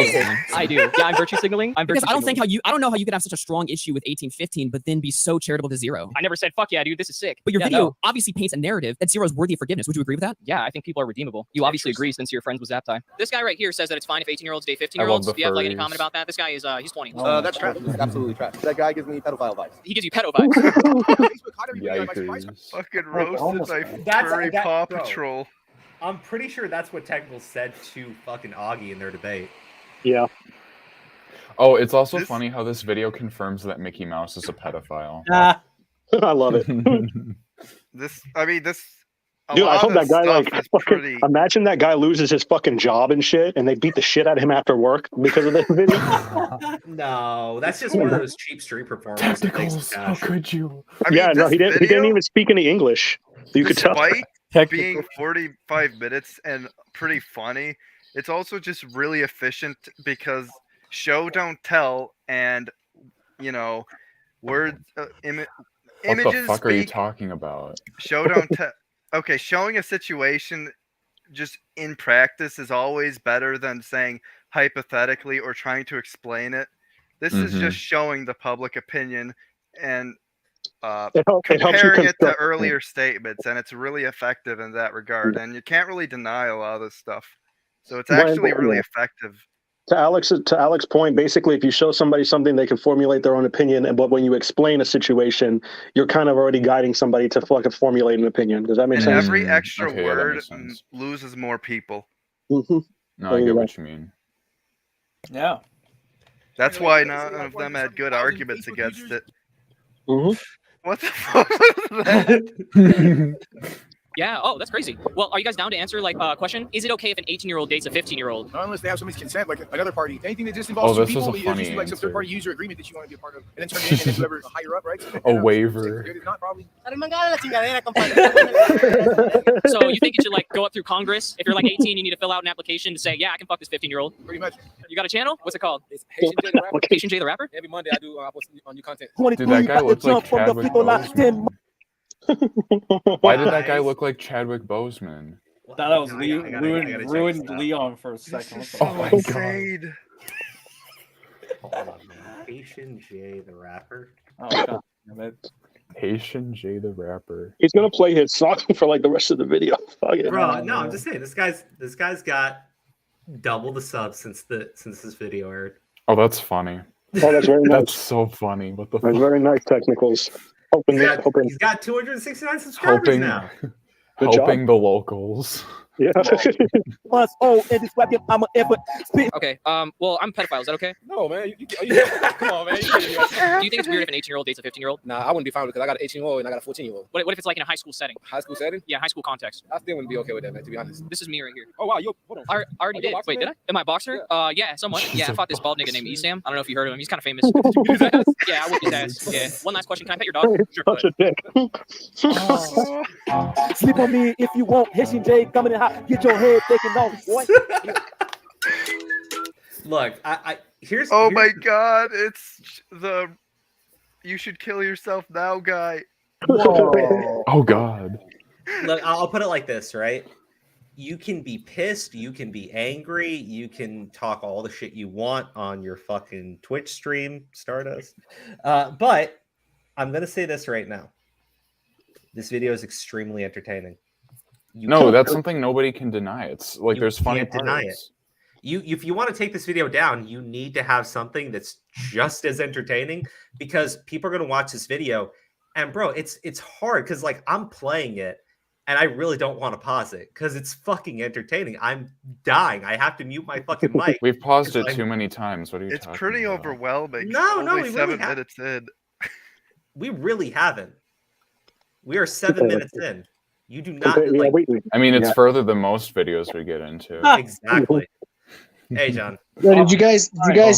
I do. Yeah, I'm virtue signaling. I'm virtue because I don't signaling. think I don't know how you could have such a strong issue with 18-15, but then be so charitable to Zero. I never said fuck yeah, dude. This is sick. But your Yeah, video no. obviously paints a narrative that Zero is worthy of forgiveness. Would you agree with that? Yeah, I think people are redeemable. You obviously agree since you're friends with Zaptai. This guy right here says that it's fine if 18-year-olds date 15-year-olds. the Do you have like any furries. comment about that? This guy is he's 20. That's trash. That's absolutely trash. That guy gives me pedophile vibes. He gives you pedo vibes. Yikers. Fucking roasted by That's- furry that- Paw bro. Patrol. I'm pretty sure that's what Technical said to fucking Augie in their debate. Yeah. Oh, it's also funny how this video confirms that Mickey Mouse is a pedophile. I love it. A Dude, I lot hope of that guy stuff like is fucking, pretty. imagine that guy loses his fucking job and shit, and they beat the shit out of him after work because of this video. No, that's just one of those cheap street performances. that makes Technicals, the how cash. could you? I mean, Yeah, no, this he didn't video, even speak any English. You could tell. Despite being 45 minutes and pretty funny, it's also just really efficient because show don't tell, and you know, words, What images the fuck are you speak. talking about? Show don't tell. okay, showing a situation just in practice is always better than saying hypothetically or trying to explain it. This is just showing the public opinion and It helps you comparing it to construct- earlier statements, and it's really effective in that regard. And you can't really deny a lot of this stuff, so it's Right, actually really yeah. effective. To Alex's point, basically, if you show somebody something, they can formulate their own opinion. But when you explain a situation, you're kind of already guiding somebody to fucking formulate an opinion. Does that make And sense? every extra Okay, yeah, that word makes sense. loses more people. Mm-hmm. No, I get what you mean. Yeah. That's why none of them had good arguments against it. Mm-hmm. What the fuck was that? Yeah. Oh, that's crazy. Well, are you guys down to answer like a question? Is it okay if an 18-year-old dates a 15-year-old? Not unless they have somebody's consent, like another party. Anything that just involves Oh, two this is people, a there's funny just like some answer. third-party user agreement that you want to be a part of, and then turn it in, and then whoever's higher up, right? A waiver. If not, probably. So you think it should like go up through Congress? If you're like 18, you need to fill out an application to say, yeah, I can fuck this 15-year-old. Pretty much. You got a channel? What's it called? It's Haitian J the Rapper. Haitian J the Rapper? Every Monday I do post on new content. Dude, that guy looks like Chadwick Boseman. Why did that guy look like Chadwick Boseman? Thought that was ruined Leon for a second. Oh my god. Hold on, man. Haitian J the Rapper. Oh god damn it. Haitian J the Rapper. He's gonna play his song for like the rest of the video. Fuck it. Bro, no, I'm just saying this guy's got double the subs since this video aired. Oh, that's funny. Oh, that's very nice. That's so funny. What the That's fuck? very nice technicals. He's got 269 subscribers now. Helping the locals. Yeah. Okay. Well, I'm a pedophile. Is that okay? No, man. Come on, man. Do you think it's weird if an 18-year-old dates a 15-year-old? Nah, I wouldn't be fine with it because I got an 18-year-old and I got a 14-year-old. What if it's like in a high school setting? High school setting? Yeah, high school context. I still wouldn't be okay with that, man, to be honest. This is me right here. Oh, wow. Yo, hold on. I already Are you a did. boxer, Wait, man? did I? Am I a boxer? Yeah, somewhat. Yeah, I fought this bald nigga named Esam. I don't know if you heard of him. He's kind of famous. Yeah, I whooped his ass. Yeah. One last question. Can I pet your dog? Sure. Such a dick. Sleep on me if you want. Haitian J coming in hot. Get your head taken off, boy. Look, I here's. Oh here's my god, it's the you should kill yourself now guy. Oh god. Look, I'll put it like this, right? You can be pissed, you can be angry, you can talk all the shit you want on your fucking Twitch stream, Stardust. But I'm gonna say this right now. This video is extremely entertaining. No, that's something nobody can deny. It's like there's funny can't deny it. parts. If you want to take this video down, you need to have something that's just as entertaining because people are going to watch this video. And bro, it's hard because like I'm playing it and I really don't want to pause it because it's fucking entertaining. I'm dying. I have to mute my fucking mic. We've paused it like, too many times. What are you It's talking pretty about? overwhelming. No, Only we 7 really have. minutes in. We really haven't. We are 7 minutes in. You do not like. I mean, it's further than most videos we get into. Exactly. Hey, John. Yo, did you guys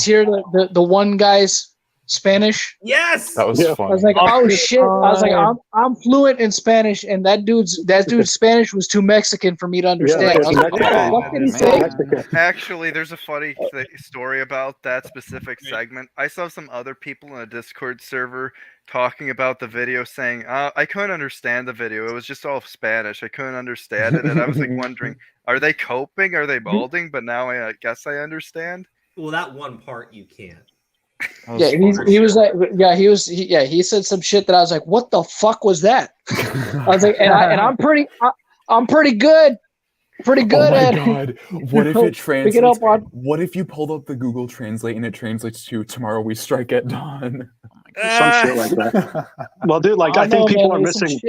hear the one guy's Spanish? Yes. That was fun. I was like, oh shit! I was like, I'm fluent in Spanish, and that dude's Spanish was too Mexican for me to understand. I was like, what did he say? Actually, there's a funny story about that specific segment. I saw some other people in a Discord server talking about the video saying, I couldn't understand the video. It was just all Spanish. I couldn't understand it. And I was like wondering, are they coping? Are they balding? But now I guess I understand. Well, that one part you can't. Yeah, he was like, he said some shit that I was like, what the fuck was that? I was like, and I'm pretty good. Pretty good oh my at god! What if it translates? Pick it up on. What if you pulled up the Google Translate and it translates to "Tomorrow we strike at dawn"? Some shit like that. Well, dude, like I think people are missing.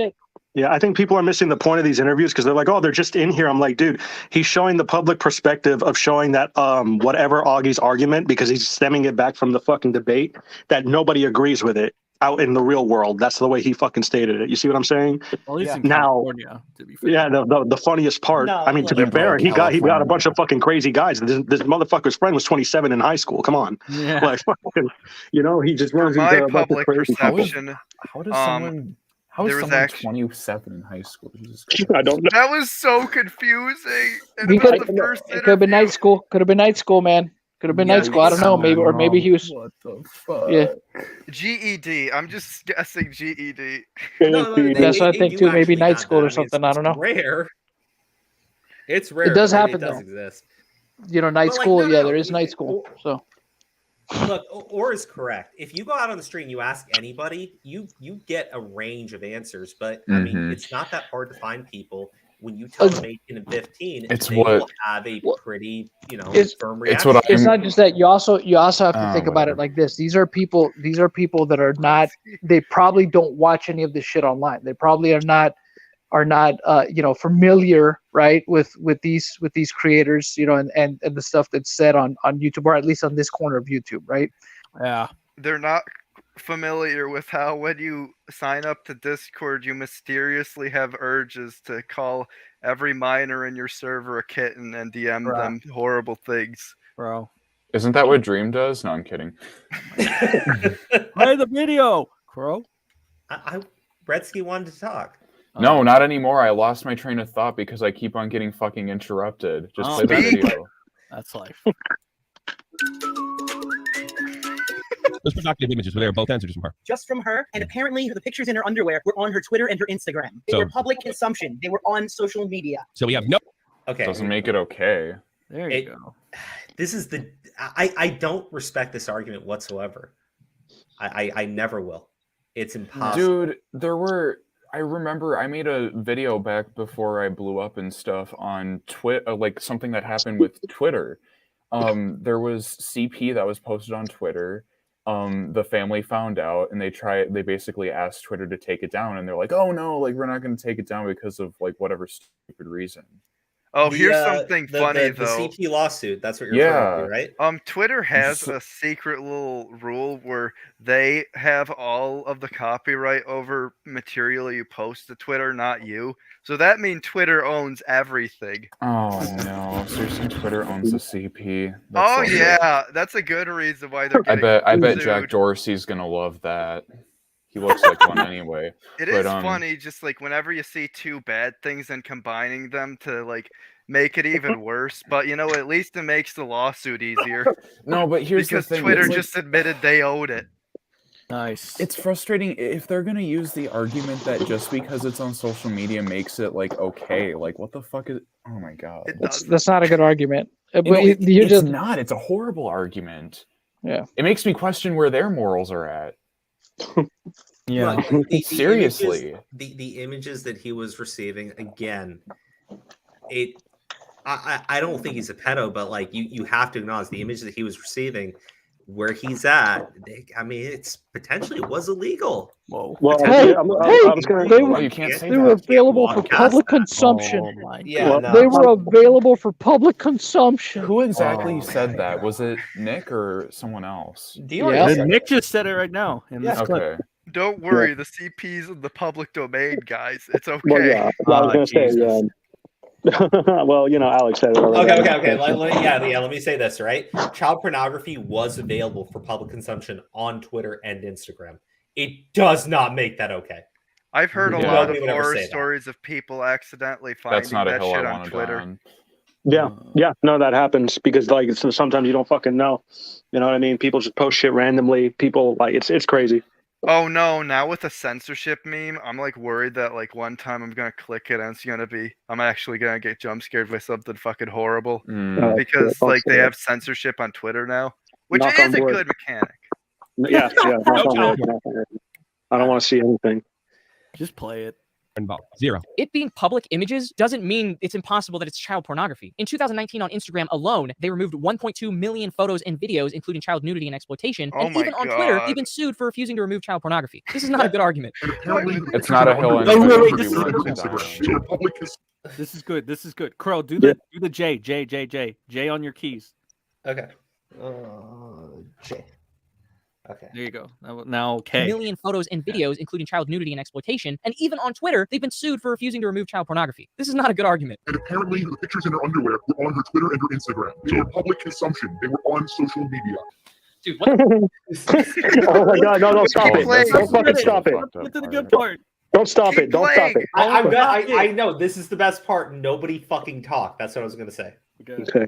Yeah, I think people are missing the point of these interviews because they're like, oh, they're just in here. I'm like, dude, he's showing the public perspective of showing that whatever Augie's argument, because he's stemming it back from the fucking debate, that nobody agrees with it out in the real world. That's the way he fucking stated it. You see what I'm saying? At least in now, California, to be fair. yeah, the funniest part. I mean, to be fair, he got a bunch of fucking crazy guys. This motherfucker's friend was 27 in high school. Come on, yeah. Like, fucking, he just runs My into a bunch of public crazy people. perception. How does someone? How is there was someone actually 27 in high school? Jesus Christ. I don't know. That was so confusing. And He it was could the first have been night school. Could have been night school, man. Could have been night school. I don't know. Maybe he was. What the fuck? Yeah. GED. I'm just guessing GED. That's what I think too. Maybe night school or something. I don't know. Rare. It's rare. It does but happen it does though. exist. You know, night But, like, school. no, Yeah, no, there is night school. So Look, or is correct. If you go out on the street and you ask anybody, you get a range of answers. But I mean, it's not that hard to find people. When you tell them 18 and 15, It's they what- will have a pretty, firm it's reaction. what it's not just that. You also have to think about whatever. it like this. These are people that are not. They probably don't watch any of this shit online. They probably are not familiar, right, with these creators, and the stuff that's said on YouTube, or at least on this corner of YouTube, right? Yeah. They're not familiar with how when you sign up to Discord, you mysteriously have urges to call every minor in your server a kitten and DM them horrible things. Bro. Isn't that what Dream does? No, I'm kidding. Play the video, Crow. I Redsky wanted to talk. No, not anymore. I lost my train of thought because I keep on getting fucking interrupted. Just play the video. That's life. Those provocative images were there both ends or just from her? Just from her, and apparently the pictures in her underwear were on her Twitter and her Instagram. They So- were public consumption. They were on social media. So we have no. Okay. Doesn't make it okay. There you go. This is I don't respect this argument whatsoever. I never will. It's impossible. Dude, I remember I made a video back before I blew up and stuff on Twitter, like something that happened with Twitter. There was CP that was posted on Twitter. The family found out and they basically asked Twitter to take it down, and they're like, oh no, like we're not going to take it down because of like whatever stupid reason. Oh, here's something funny the though. CP lawsuit. That's what you're referring to, right? Twitter has a secret little rule where they have all of the copyright over material you post to Twitter, not you. So that means Twitter owns everything. Oh no, seriously, Twitter owns the CP. Oh so yeah, that's a good reason why they're I getting bet sued. Jack Dorsey's gonna love that. He looks like one anyway. It is funny, just like whenever you see two bad things and combining them to like make it even worse. But at least it makes the lawsuit easier. No, but here's because the thing. Twitter it's like- just admitted they owed it. Nice. It's frustrating if they're gonna use the argument that just because it's on social media makes it like okay. Like what the fuck is? Oh my god. That's not a good argument. But it's just not. It's a horrible argument. Yeah. It makes me question where their morals are at. Yeah. Look, the Seriously. images, the images that he was receiving again, I don't think he's a pedo, but like you have to acknowledge the image that he was receiving, where he's at. It's potentially was illegal. Whoa. Well, Hey, I was gonna. they were available for public consumption. They were available for public consumption. Who exactly said that? Was it Nick or someone else? Nick just said it right now. In this clip. Okay. Don't worry, the CP's in the public domain, guys. It's okay. Well, yeah, I was gonna say. Well, Alex said it already. Okay. Let me say this, right? Child pornography was available for public consumption on Twitter and Instagram. It does not make that okay. I've heard a Yeah. lot of Nobody would ever horror say that. stories of people accidentally finding That's not a that hill shit I on want to Twitter. die on. Yeah, no, that happens because sometimes you don't fucking know. You know what I mean? People just post shit randomly. People it's crazy. Oh no, now with a censorship meme, I'm like worried that like one time I'm gonna click it and I'm actually gonna get jump scared by something fucking horrible. Because like they have censorship on Twitter now. Which Knock is on a wood. good mechanic. Yeah. I don't want to see anything. Just play it. Involved. Zero. It being public images doesn't mean it's impossible that it's child pornography. In 2019 on Instagram alone, they removed 1.2 million photos and videos, including child nudity and exploitation. Oh and my even on Twitter, God. they've been sued for refusing to remove child pornography. This is not a good argument. It's not a hill No, anybody wait, should this be is willing to die on. This is good. This is good. Crow, do the J on your keys. Okay. J. Okay. There you go. Now, K. Million photos and videos, including child nudity and exploitation. And even on Twitter, they've been sued for refusing to remove child pornography. This is not a good argument. And apparently the pictures in her underwear were on her Twitter and her Instagram. They were public consumption. They were on social media. Dude, what? Oh my god, no, stop it. Don't fucking stop it. Get to the good part. Don't stop it. Don't stop it. I know this is the best part. Nobody fucking talk. That's what I was gonna say. Okay.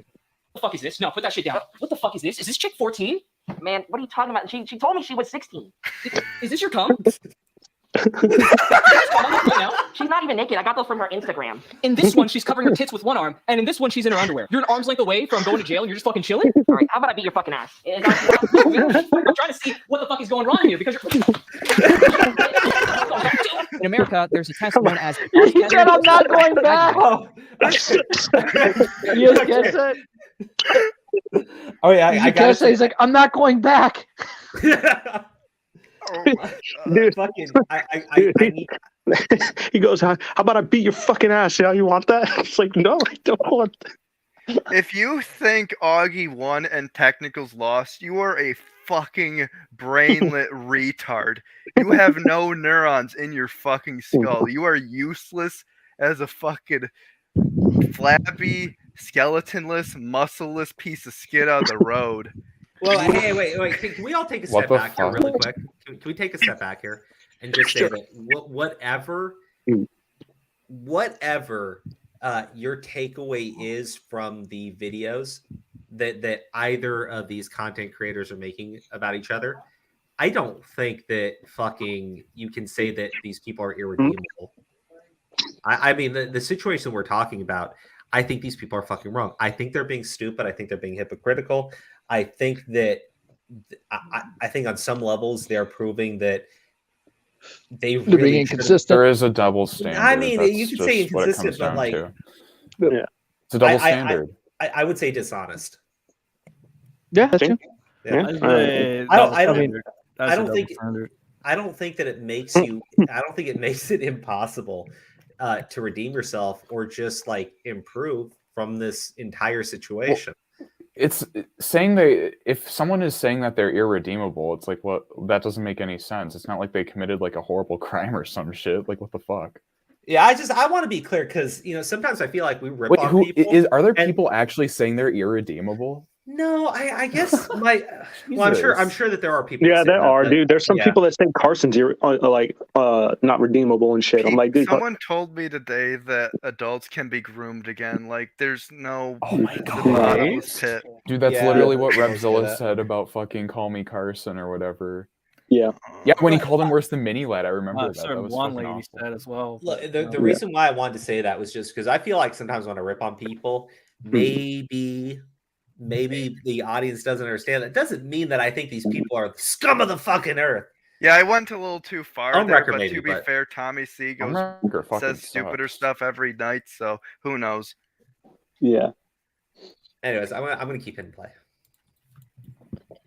the fuck is this? No, put that shit down. What the fuck is this? Is this chick 14? Man, what are you talking about? She told me she was 16. Is this your cum? She's not even naked. I got those from her Instagram. In this one, she's covering her tits with one arm, and in this one, she's in her underwear. You're an arm's length away from going to jail, and you're just fucking chilling? All right, how about I beat your fucking ass? I'm trying to see what the fuck is going wrong here, because you're... In America, there's a test known as... He said, I'm not going back. You guess it? Oh yeah, I gotta say, he's like, I'm not going back. Dude, fucking, I need... He goes, how about I beat your fucking ass? Yeah, you want that? It's like, no, I don't want that. If you think Augie won and Technicals lost, you are a fucking brainlet retard. You have no neurons in your fucking skull. You are useless as a fucking flabby, skeletonless, muscleless piece of skid on the road. Well, hey, wait. Can we all take a step back here really quick? Can we take a step back here and just say that whatever your takeaway is from the videos that either of these content creators are making about each other, I don't think that fucking you can say that these people are irredeemable. I mean, the situation we're talking about, I think these people are fucking wrong. I think they're being stupid. I think they're being hypocritical. I think that I think on some levels they're proving that they're being inconsistent. There is a double standard. I mean, That's you could just say what it inconsistent, comes but down like, to. Yeah, it's a double standard. I would say dishonest. Yeah, that's true. Yeah. I don't think that it makes you. I don't think it makes it impossible to redeem yourself or just like improve from this entire situation. It's saying if someone is saying that they're irredeemable, it's like, what? That doesn't make any sense. It's not like they committed like a horrible crime or some shit. Like, what the fuck? Yeah, I want to be clear because sometimes I feel like we rip on people. Are there people actually saying they're irredeemable? No, I guess my. Well, I'm sure that there are people. Yeah, there are, dude. There's some people that think Carson's not redeemable and shit. I'm like, dude. Someone told me today that adults can be groomed again. Like, there's no. Oh my god, dude, that's literally what Revzilla said about fucking Call Me Carson or whatever. Yeah, when he called him worse than Mini Lad, I remember that. That was one lady said as well. Look, the reason why I wanted to say that was just because I feel like sometimes when I rip on people, maybe the audience doesn't understand. That doesn't mean that I think these people are the scum of the fucking earth. Yeah, I went a little too far On there, record, but maybe, to be fair, Tommy C says stupider stuff every night, so who knows? Yeah. Anyways, I'm gonna keep it in play.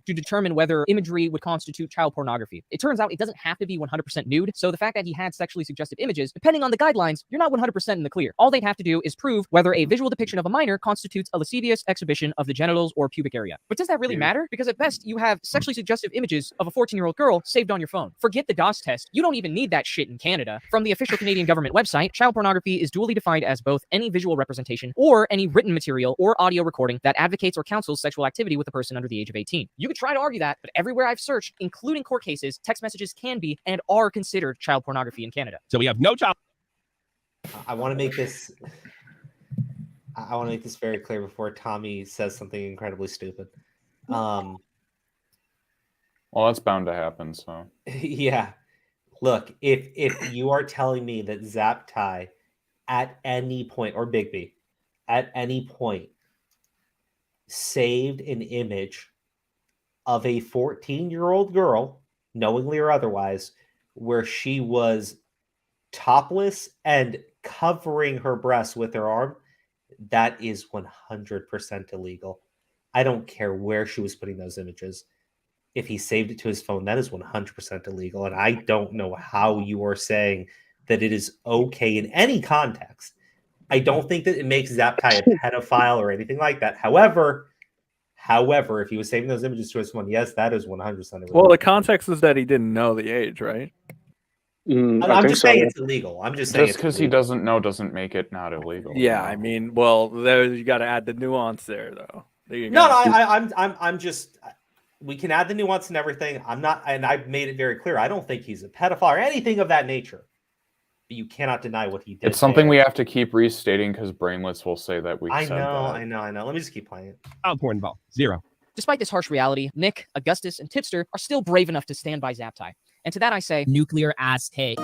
To determine whether imagery would constitute child pornography. It turns out it doesn't have to be 100% nude, so the fact that he had sexually suggestive images, depending on the guidelines, you're not 100% in the clear. All they'd have to do is prove whether a visual depiction of a minor constitutes a lascivious exhibition of the genitals or pubic area. But does that really matter? Because at best, you have sexually suggestive images of a 14-year-old girl saved on your phone. Forget the DOS test. You don't even need that shit in Canada. From the official Canadian government website, child pornography is duly defined as both any visual representation or any written material or audio recording that advocates or counsels sexual activity with a person under the age of 18. You could try to argue that, but everywhere I've searched, including court cases, text messages can be and are considered child pornography in Canada. So we have no child. I want to make this. I want to make this very clear before Tommy says something incredibly stupid. Well, that's bound to happen. So yeah, look, if you are telling me that Zaptai at any point or Big B at any point saved an image of a 14-year-old girl, knowingly or otherwise, where she was topless and covering her breasts with her arm, that is 100% illegal. I don't care where she was putting those images. If he saved it to his phone, that is 100% illegal. And I don't know how you are saying that it is okay in any context. I don't think that it makes Zaptai a pedophile or anything like that. However, if he was saving those images to his phone, yes, that is 100% illegal. Well, the context is that he didn't know the age, right? I'm just saying it's illegal. I'm just saying just because he doesn't know doesn't make it not illegal. Yeah, I mean, well, there you got to add the nuance there, though. I'm just. We can add the nuance and everything. I'm not, and I've made it very clear. I don't think he's a pedophile or anything of that nature. but you cannot deny what he did. It's something there. we have to keep restating because brainlets will say that we I said know, that. I know. Let me just keep playing it. Outpouring involved. 0. Despite this harsh reality, Nick, Augustus, and Tipster are still brave enough to stand by Zaptai. And to that I say, nuclear ass take.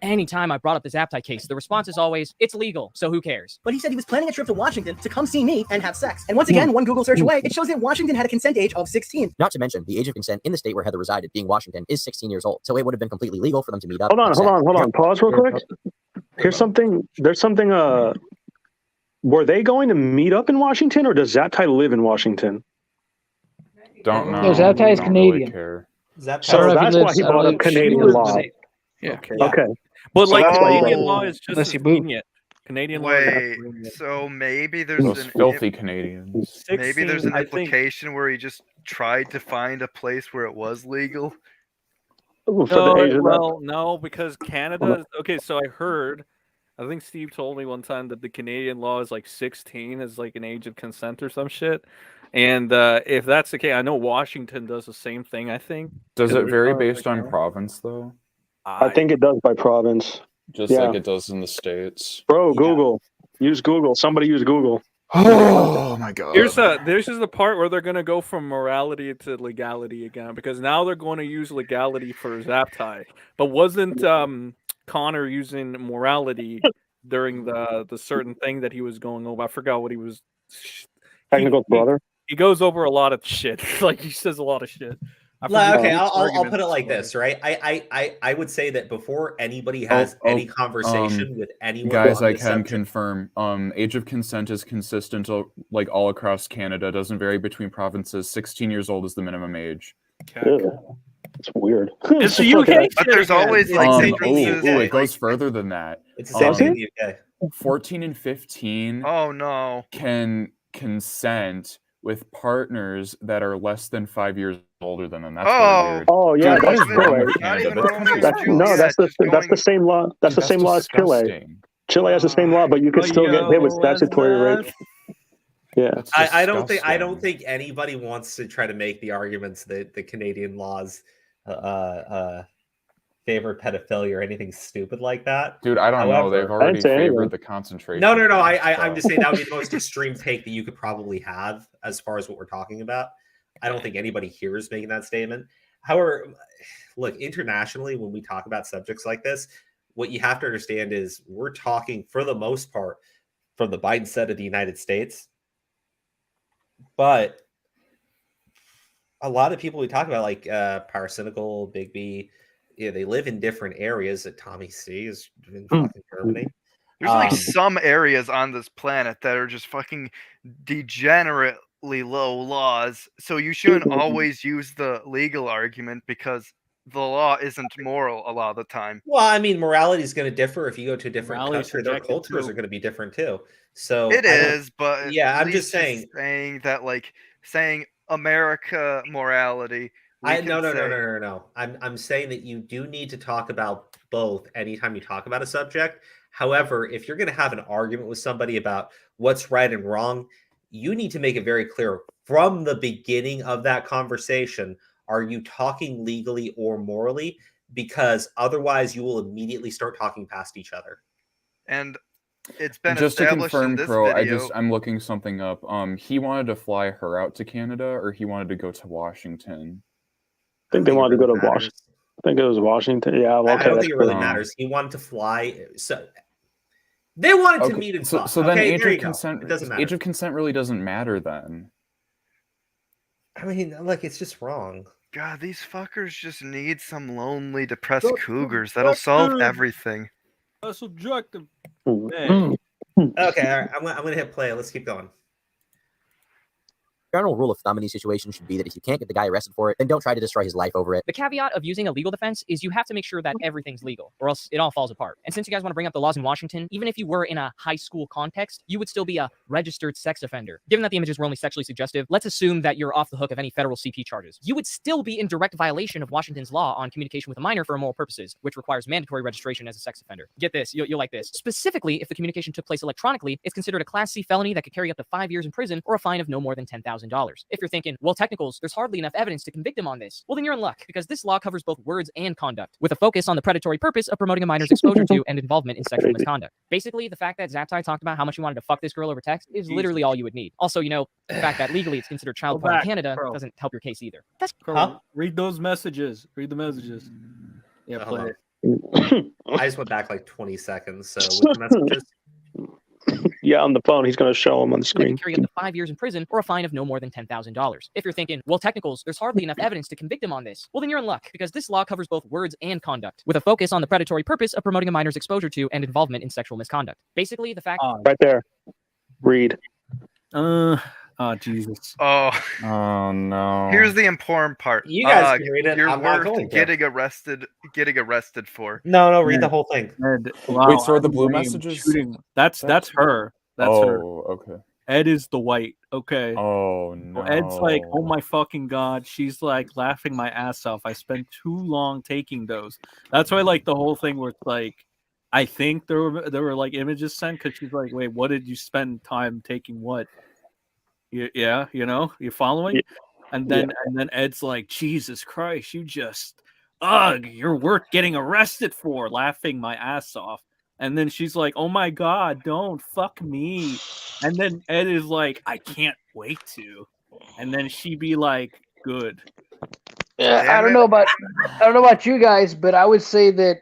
Anytime I brought up the Zaptai case, the response is always, it's legal, so who cares? But he said he was planning a trip to Washington to come see me and have sex. And once again, one Google search away, it shows that Washington had a consent age of 16. Not to mention, the age of consent in the state where Heather resided, being Washington, is 16 years old. So it would have been completely legal for them to meet up. Hold on. Pause real quick. There's something. Were they going to meet up in Washington, or does Zaptai live in Washington? Don't know. No, Zaptai is Don't really Canadian. care. So that's why he brought up Canadian law. Yeah. Okay. But like So- Canadian law is just Unless as you move. lenient. Canadian law. is Wait, lenient. so maybe there's Those filthy Canadians. maybe there's an 16, I think- implication where he just tried to find a place where it was legal. No, because Canada. Okay, so I heard. I think Steve told me one time that the Canadian law is like 16 is like an age of consent or some shit. And if that's the case, I know Washington does the same thing. I think. Does it vary Like, based on province though? I think it does by province. Just Yeah. like it does in the States. Bro, Google. Use Google. Somebody use Google. Oh my god. This is the part where they're gonna go from morality to legality again, because now they're going to use legality for Zaptai. But wasn't Connor using morality during the certain thing that he was going over? I forgot what he was. Technical brother. He goes over a lot of shit. Like he says a lot of shit. I forget Okay, which I'll argument put it was like for. this, right? I would say that before anybody has any conversation with anyone, Guys, on I this can subject- confirm. Age of consent is consistent like all across Canada. Doesn't vary between provinces. 16 years old is the minimum age. It's weird. It's the UK. But there's always like differences. It goes further than that. It's the same thing in the UK. 14 and 15 Oh no. can consent with partners that are less than 5 years older than them. That's Oh. really weird. Oh yeah, Dude, that's what is wrong Chile. with Canada? This country is That's the same law. That's the same law as Chile. disgusting. Chile has the same law, but you can still get hit with statutory rape. Yeah. I don't think anybody wants to try to make the arguments that the Canadian laws favor pedophilia or anything stupid like that. Dude, I don't know. They've already favored the concentration. No. camps, I'm so. just saying that would be the most extreme take that you could probably have as far as what we're talking about. I don't think anybody here is making that statement. However, look, internationally, when we talk about subjects like this, what you have to understand is we're talking, for the most part, from the Biden side of the United States. But a lot of people we talk about, like Power Cynical, Big B, they live in different areas. That Tommy C is in fucking Germany. There's like some areas on this planet that are just fucking degenerately low laws. So you shouldn't always use the legal argument because the law isn't moral a lot of the time. Well, I mean, morality is going to differ if you go to a different Morality country. Their subjective cultures too. are going to be different too. So It is, but yeah, at I'm just least saying that, like saying America morality. No. I'm saying that you do need to talk about both anytime you talk about a subject. However, if you're going to have an argument with somebody about what's right and wrong, you need to make it very clear from the beginning of that conversation. Are you talking legally or morally? Because otherwise you will immediately start talking past each other. And it's been Just to established confirm, in this Crow, video. I'm looking something up. He wanted to fly her out to Canada, or he wanted to go to Washington. I think they wanted to go to Washington. I think it was Washington. Yeah, well, I okay, don't that's think it really cool. matters. He wanted to fly. So they wanted to meet and so, talk. so then Okay, age there of you go. consent. It doesn't matter. Age of consent really doesn't matter then. I mean, look, it's just wrong. God, these fuckers just need some lonely, depressed cougars. That'll solve everything. That's subjective. Okay, all right. I'm gonna hit play. Let's keep going. General rule of thumb in these situations should be that if you can't get the guy arrested for it, then don't try to destroy his life over it. The caveat of using a legal defense is you have to make sure that everything's legal, or else it all falls apart. And since you guys want to bring up the laws in Washington, even if you were in a high school context, you would still be a registered sex offender. Given that the images were only sexually suggestive, let's assume that you're off the hook of any federal CP charges. You would still be in direct violation of Washington's law on communication with a minor for immoral purposes, which requires mandatory registration as a sex offender. Get this, you'll like this. Specifically, if the communication took place electronically, it's considered a Class C felony that could carry up to 5 years in prison or a fine of no more than $10,000. $10,000. If you're thinking, well, technicals, there's hardly enough evidence to convict him on this, well, then you're in luck, because this law covers both words and conduct, with a focus on the predatory purpose of promoting a minor's exposure to and involvement in sexual misconduct. Basically, the fact that Zaptai talked about how much he wanted to fuck this girl over text is literally all you would need. Also, you know, the fact that legally it's considered child porn in Canada doesn't help your case either. That's Read those messages. Read the messages. Yeah, Hold play on. it. I just went back like 20 seconds. So with the messages. Yeah, on the phone, he's going to show him on the They screen. can carry up to 5 years in prison or a fine of no more than $10,000. If you're thinking, well, technicals, there's hardly enough evidence to convict him on this, well, then you're in luck, because this law covers both words and conduct, with a focus on the predatory purpose of promoting a minor's exposure to and involvement in sexual misconduct. Basically, the fact. Right there. Read. Oh, Jesus. Oh no. Here's the important part. You guys can read it. You're I'm not worth going to. getting arrested for. No, read the whole thing. Wow, Wait, so are the blue I'm messages? shooting- That's her. That's her. Okay. Ed is the white. Okay. Oh no. Ed's like, oh my fucking god. She's like laughing my ass off. I spent too long taking those. That's why like the whole thing where it's like, I think there were like images sent because she's like, wait, what did you spend time taking? What? Yeah, you know, you following? And then Ed's like, Jesus Christ, you just you're worth getting arrested for, laughing my ass off. And then she's like, oh my god, don't fuck me. And then Ed is like, I can't wait to. And then she be like, good. Yeah, I don't know about you guys, but I would say that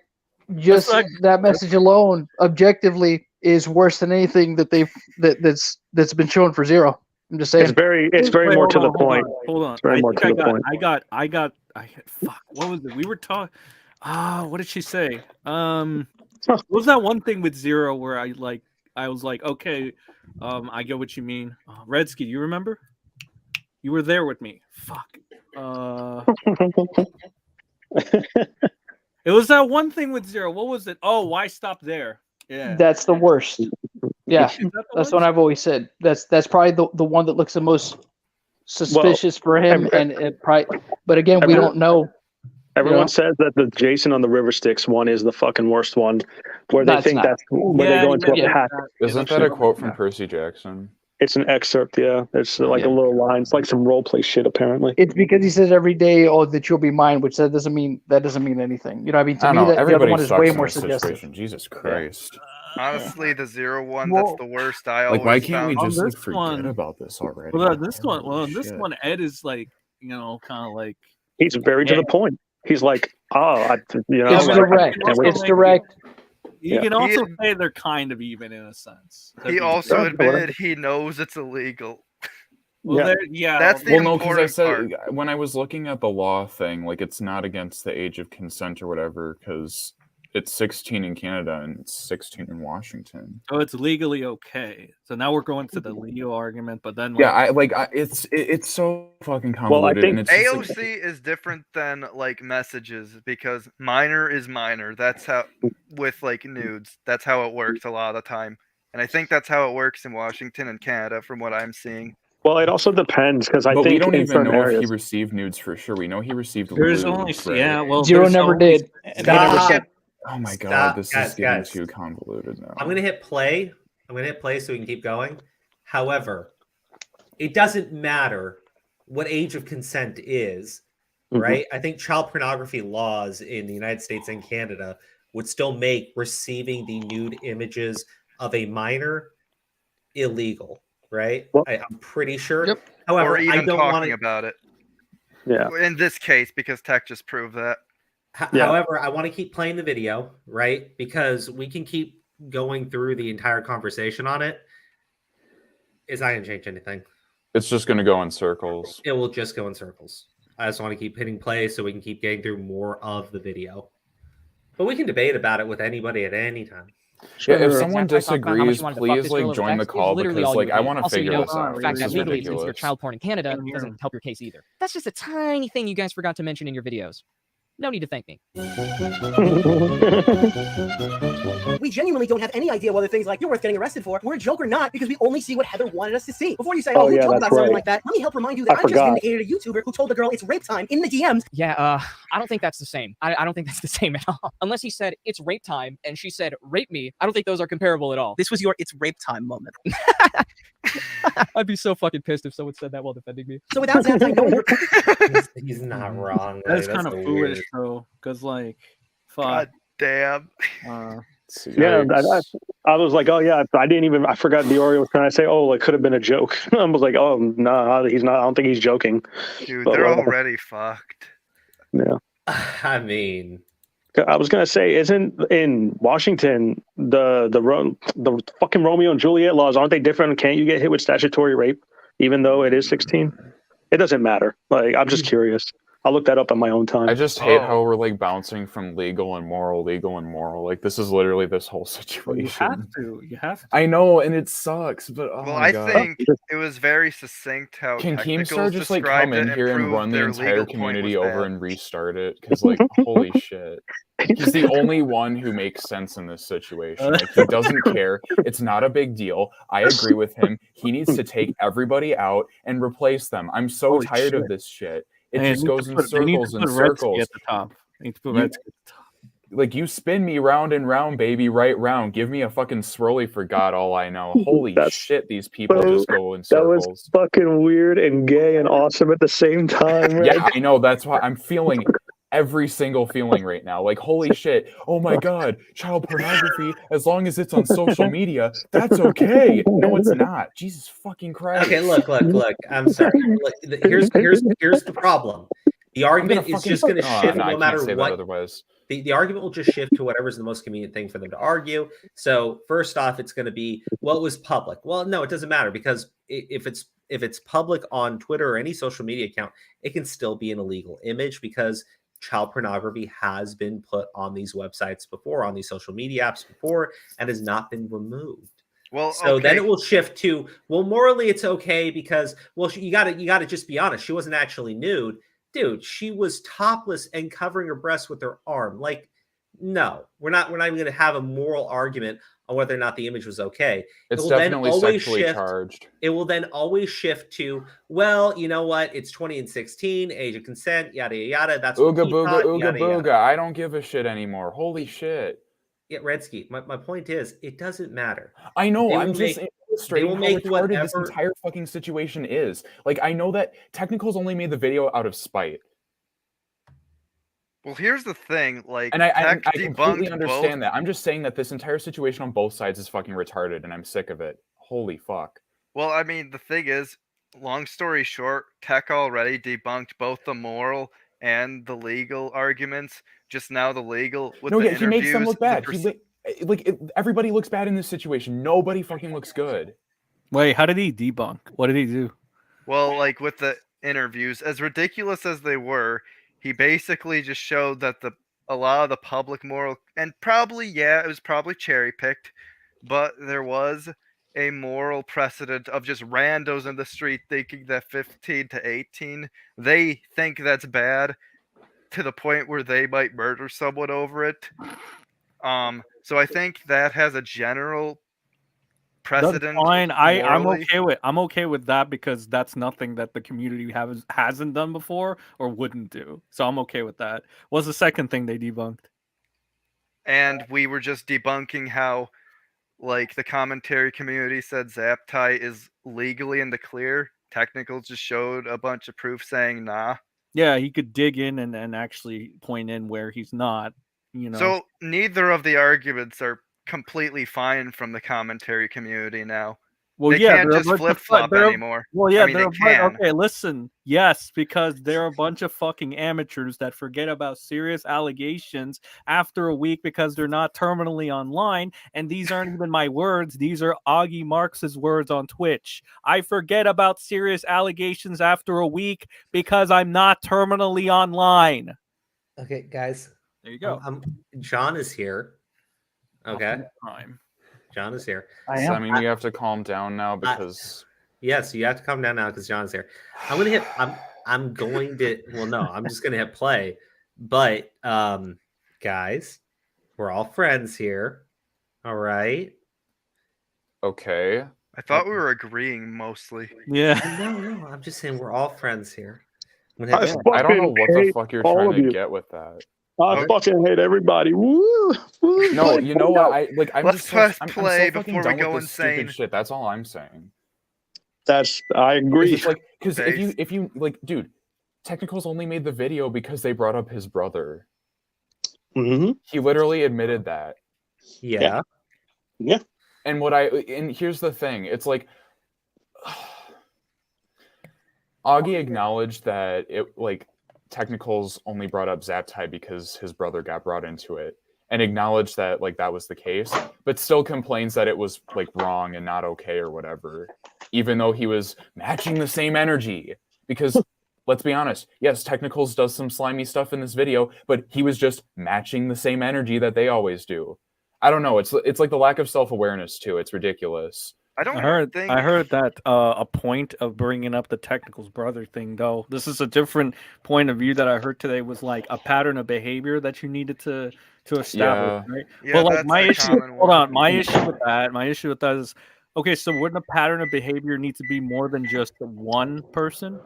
just that message alone, objectively, is worse than anything that that's been shown for Zero. I'm just saying. It's very more to the point. Hold on. It's very more to the point. Fuck. What was it? We were talking. What did she say? What was that one thing with Zero where I was like, okay, I get what you mean. Redsky, you remember? You were there with me. Fuck. It was that one thing with Zero. What was it? Oh, why stop there? Yeah. That's the worst. Yeah, that's what I've always said. That's probably the one that looks the most suspicious for him, and it probably. But again, we don't know. Everyone says that the Jason on the River Styx one is the fucking worst one, where they think that's where they go into a pack. Isn't that a quote from Percy Jackson? It's an excerpt, yeah. It's like a little line. It's like some role play shit, apparently. It's because he says every day, "Oh, that you'll be mine," which that doesn't mean anything. You know, I mean, to me, that the other one is way more suggestive. Jesus Christ. Honestly, the Zero one, that's the worst. Why can't we just forget about this already? Well, this one, Ed is like, you know, kind of like he's very to the point. He's like, it's direct. It's direct. You can also say they're kind of even in a sense. He also admitted he knows it's illegal. Well, that's the important because I said part. when I was looking at the law thing, like it's not against the age of consent or whatever, because it's 16 in Canada and it's 16 in Washington. So it's legally okay. So now we're going to the Leo argument, but then it's so fucking convoluted. Well, I think and it's AOC is different than like messages because minor is minor. That's how with like nudes. That's how it works a lot of the time, and I think that's how it works in Washington and Canada, from what I'm seeing. Well, it also depends because I but think we don't in even know areas, if he received nudes for sure. We know he received. There's lewds, only right? Zero never did. Oh my god, this is getting too convoluted now. I'm gonna hit play. so we can keep going. However, it doesn't matter what age of consent is, right? I think child pornography laws in the United States and Canada would still make receiving the nude images of a minor illegal, right? I'm pretty sure. Yep. However, or even I don't talking about it. Yeah. In this case, because tech just proved that. However, I want to keep playing the video, right? Because we can keep going through the entire conversation on it. It's not going to change anything. It's just going to go in circles. It will just go in circles. I just want to keep hitting play so we can keep getting through more of the video. But we can debate about it with anybody at any time. Yeah, if someone disagrees, please like join the call because like I want to also, figure this out. The fact This that is legally it's considered ridiculous. child porn in Canada doesn't help your case either. That's just a tiny thing you guys forgot to mention in your videos. No need to thank me. We genuinely don't have any idea whether things like you're worth getting arrested for were a joke or not because we only see what Heather wanted us to see. Before you say, Oh, who yeah, joked that's about something right. like that, let me help remind you that I I just forgot. vindicated a YouTuber who told the girl it's rape time in the DMs. Yeah, I don't think that's the same. I don't think that's the same at all. Unless he said it's rape time and she said rape me. I don't think those are comparable at all. This was your it's rape time moment. I'd be so fucking pissed if someone said that while defending me. So without that, I know He's not wrong. That is That's kind of so foolish weird. though, because like, fuck. God damn. Yeah, I was like, oh yeah, I forgot Diorio was trying to say, oh, it could have been a joke. I was like, oh no, he's not. I don't think he's joking. Dude, But, they're already fucked. Yeah. I mean, I was gonna say, isn't in Washington the fucking Romeo and Juliet laws, aren't they different? Can't you get hit with statutory rape even though it is 16? It doesn't matter. Like, I'm just curious. I'll look that up on my own time. I just hate how we're like bouncing from legal and moral. Like, this is literally this whole situation. You have to. I know, and it sucks, but oh Well, my I God. think it was very succinct how Can Technicals Keemstar just like described come in it here and proved run the their entire legal point community was over bad. and restart it? Because like, holy shit, he's the only one who makes sense in this situation. Like, he doesn't care. It's not a big deal. I agree with him. He needs to take everybody out and replace them. I'm so Holy tired of shit. this shit. It They just need to goes in put- they need to circles and put Redsky circles. at the top. They need to put You- Redsky at the top. Like, you spin me round and round, baby, right round. Give me a fucking swirly for God, all I know. Holy shit, these people just go in That circles. was fucking weird and gay and awesome at the same time. Right? Yeah, I know. That's why I'm feeling every single feeling right now. Like, holy shit. Oh my God. Child pornography, as long as it's on social media, that's okay. No, it's not. Jesus fucking Christ. Okay, look. I'm sorry. Look, here's the problem. The argument is just going to shift no, I no can't matter say that what. otherwise. The argument will just shift to whatever's the most convenient thing for them to argue. So first off, it's going to be, well, it was public. Well, no, it doesn't matter, because if it's public on Twitter or any social media account, it can still be an illegal image because child pornography has been put on these websites before, on these social media apps before, and has not been removed. Well, so then okay. it will shift to, well, morally it's okay because, well, you got to just be honest. She wasn't actually nude. Dude, she was topless and covering her breasts with her arm. Like, no, we're not even going to have a moral argument on whether or not the image was okay. It's definitely sexually charged. It will then always shift to, well, you know what? It's 20 and 16, age of consent, yada, yada, yada. That's what Ooga he booga, thought, ooga yada, booga. yada. I don't give a shit anymore. Holy shit. Yeah, Redsky, my point is, it doesn't matter. I know. They I'm will just make- illustrating they will how make retarded this whatever- entire fucking situation is. Like, I know that Technicals only made the video out of spite. Well, here's the thing, like, And I Tech completely debunked understand both. that. I'm just saying that this entire situation on both sides is fucking retarded, and I'm sick of it. Holy fuck. Well, I mean, the thing is, long story short, Tech already debunked both the moral and the legal arguments. Just now, the legal with No, the yeah, he makes them interviews, look the bad. perce- Everybody looks bad in this situation. Nobody fucking looks good. Wait, how did he debunk? What did he do? Well, like with the interviews, as ridiculous as they were, he basically just showed that a lot of the public moral, and probably, yeah, it was probably cherry picked, but there was a moral precedent of just randos in the street thinking that 15 to 18, they think that's bad to the point where they might murder someone over it. So I think that has a general precedent. That's fine. I'm morally. okay with that because that's nothing that the community hasn't done before or wouldn't do. So I'm okay with that. What's the second thing they debunked? And we were just debunking how, like, the commentary community said Zaptai is legally in the clear. Technicals just showed a bunch of proof saying nah. Yeah, he could dig in and actually point in where he's not. You know. So neither of the arguments are completely fine from the commentary community now. Well, they yeah, can't they're a just bunch of flip flop they're- anymore. Well, yeah, I mean, they're they a can. bunch- okay. Listen, yes, because they're a bunch of fucking amateurs that forget about serious allegations after a week because they're not terminally online. And these aren't even my words; these are Augie Marx's words on Twitch. I forget about serious allegations after a week because I'm not terminally online. Okay, guys. There you go. John is here. Okay. Time. John is here. I mean, you have to calm down now because. Yes, you have to calm down now because John's here. I'm going to. Well, no, I'm just going to hit play. But, guys, we're all friends here. All right. Okay. I thought we were agreeing mostly. Yeah. No, I'm just saying we're all friends here. I don't know what the fuck you're trying to get with that. I fucking hate everybody. Woo! No, you know what? I'm Let's just press I'm play so fucking before we done go with this stupid insane. shit. That's all I'm saying. I agree. It's like, because if you like, dude, Technicals only made the video because they brought up his brother. Mm-hmm. He literally admitted that. Yeah. Yeah. And here's the thing. It's like Augie acknowledged that Technicals only brought up Zaptai because his brother got brought into it, and acknowledged that that was the case, but still complains that it was wrong and not okay or whatever, even though he was matching the same energy. Because let's be honest, yes, Technicals does some slimy stuff in this video, but he was just matching the same energy that they always do. I don't know. It's like the lack of self-awareness too. It's ridiculous. I heard that a point of bringing up the Technicals brother thing, though. This is a different point of view that I heard today. Was like a pattern of behavior that you needed to establish, right? Yeah, but that's my a issue, common hold one. on, my issue with that is, okay, so wouldn't a pattern of behavior need to be more than just one person,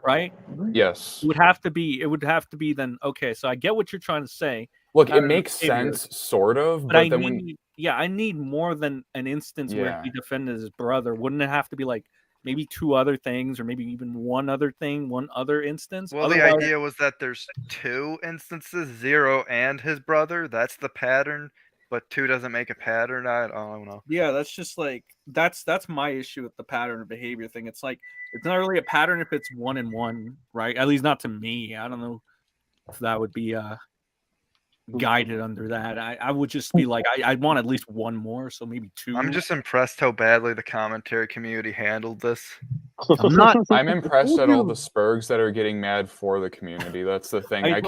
right? Yes. It would have to be then. Okay, so I get what you're trying to say. Look, it Pattern of makes behavior. sense, sort of, But but then when I need more than an instance where Yeah. he defended his brother. Wouldn't it have to be maybe two other things, or maybe even one other thing, one other instance? Well, the idea was that there's two instances, Zero and his brother. That's the pattern, but two doesn't make a pattern. I don't know. Yeah, that's just that's my issue with the pattern of behavior thing. It's it's not really a pattern if it's one and one, right? At least not to me. I don't know if that would be guided under that. I would just be I'd want at least one more, so maybe two. I'm just impressed how badly the commentary community handled this. I'm not. I'm impressed at all the Spurgs that are getting mad for the community. That's the thing. I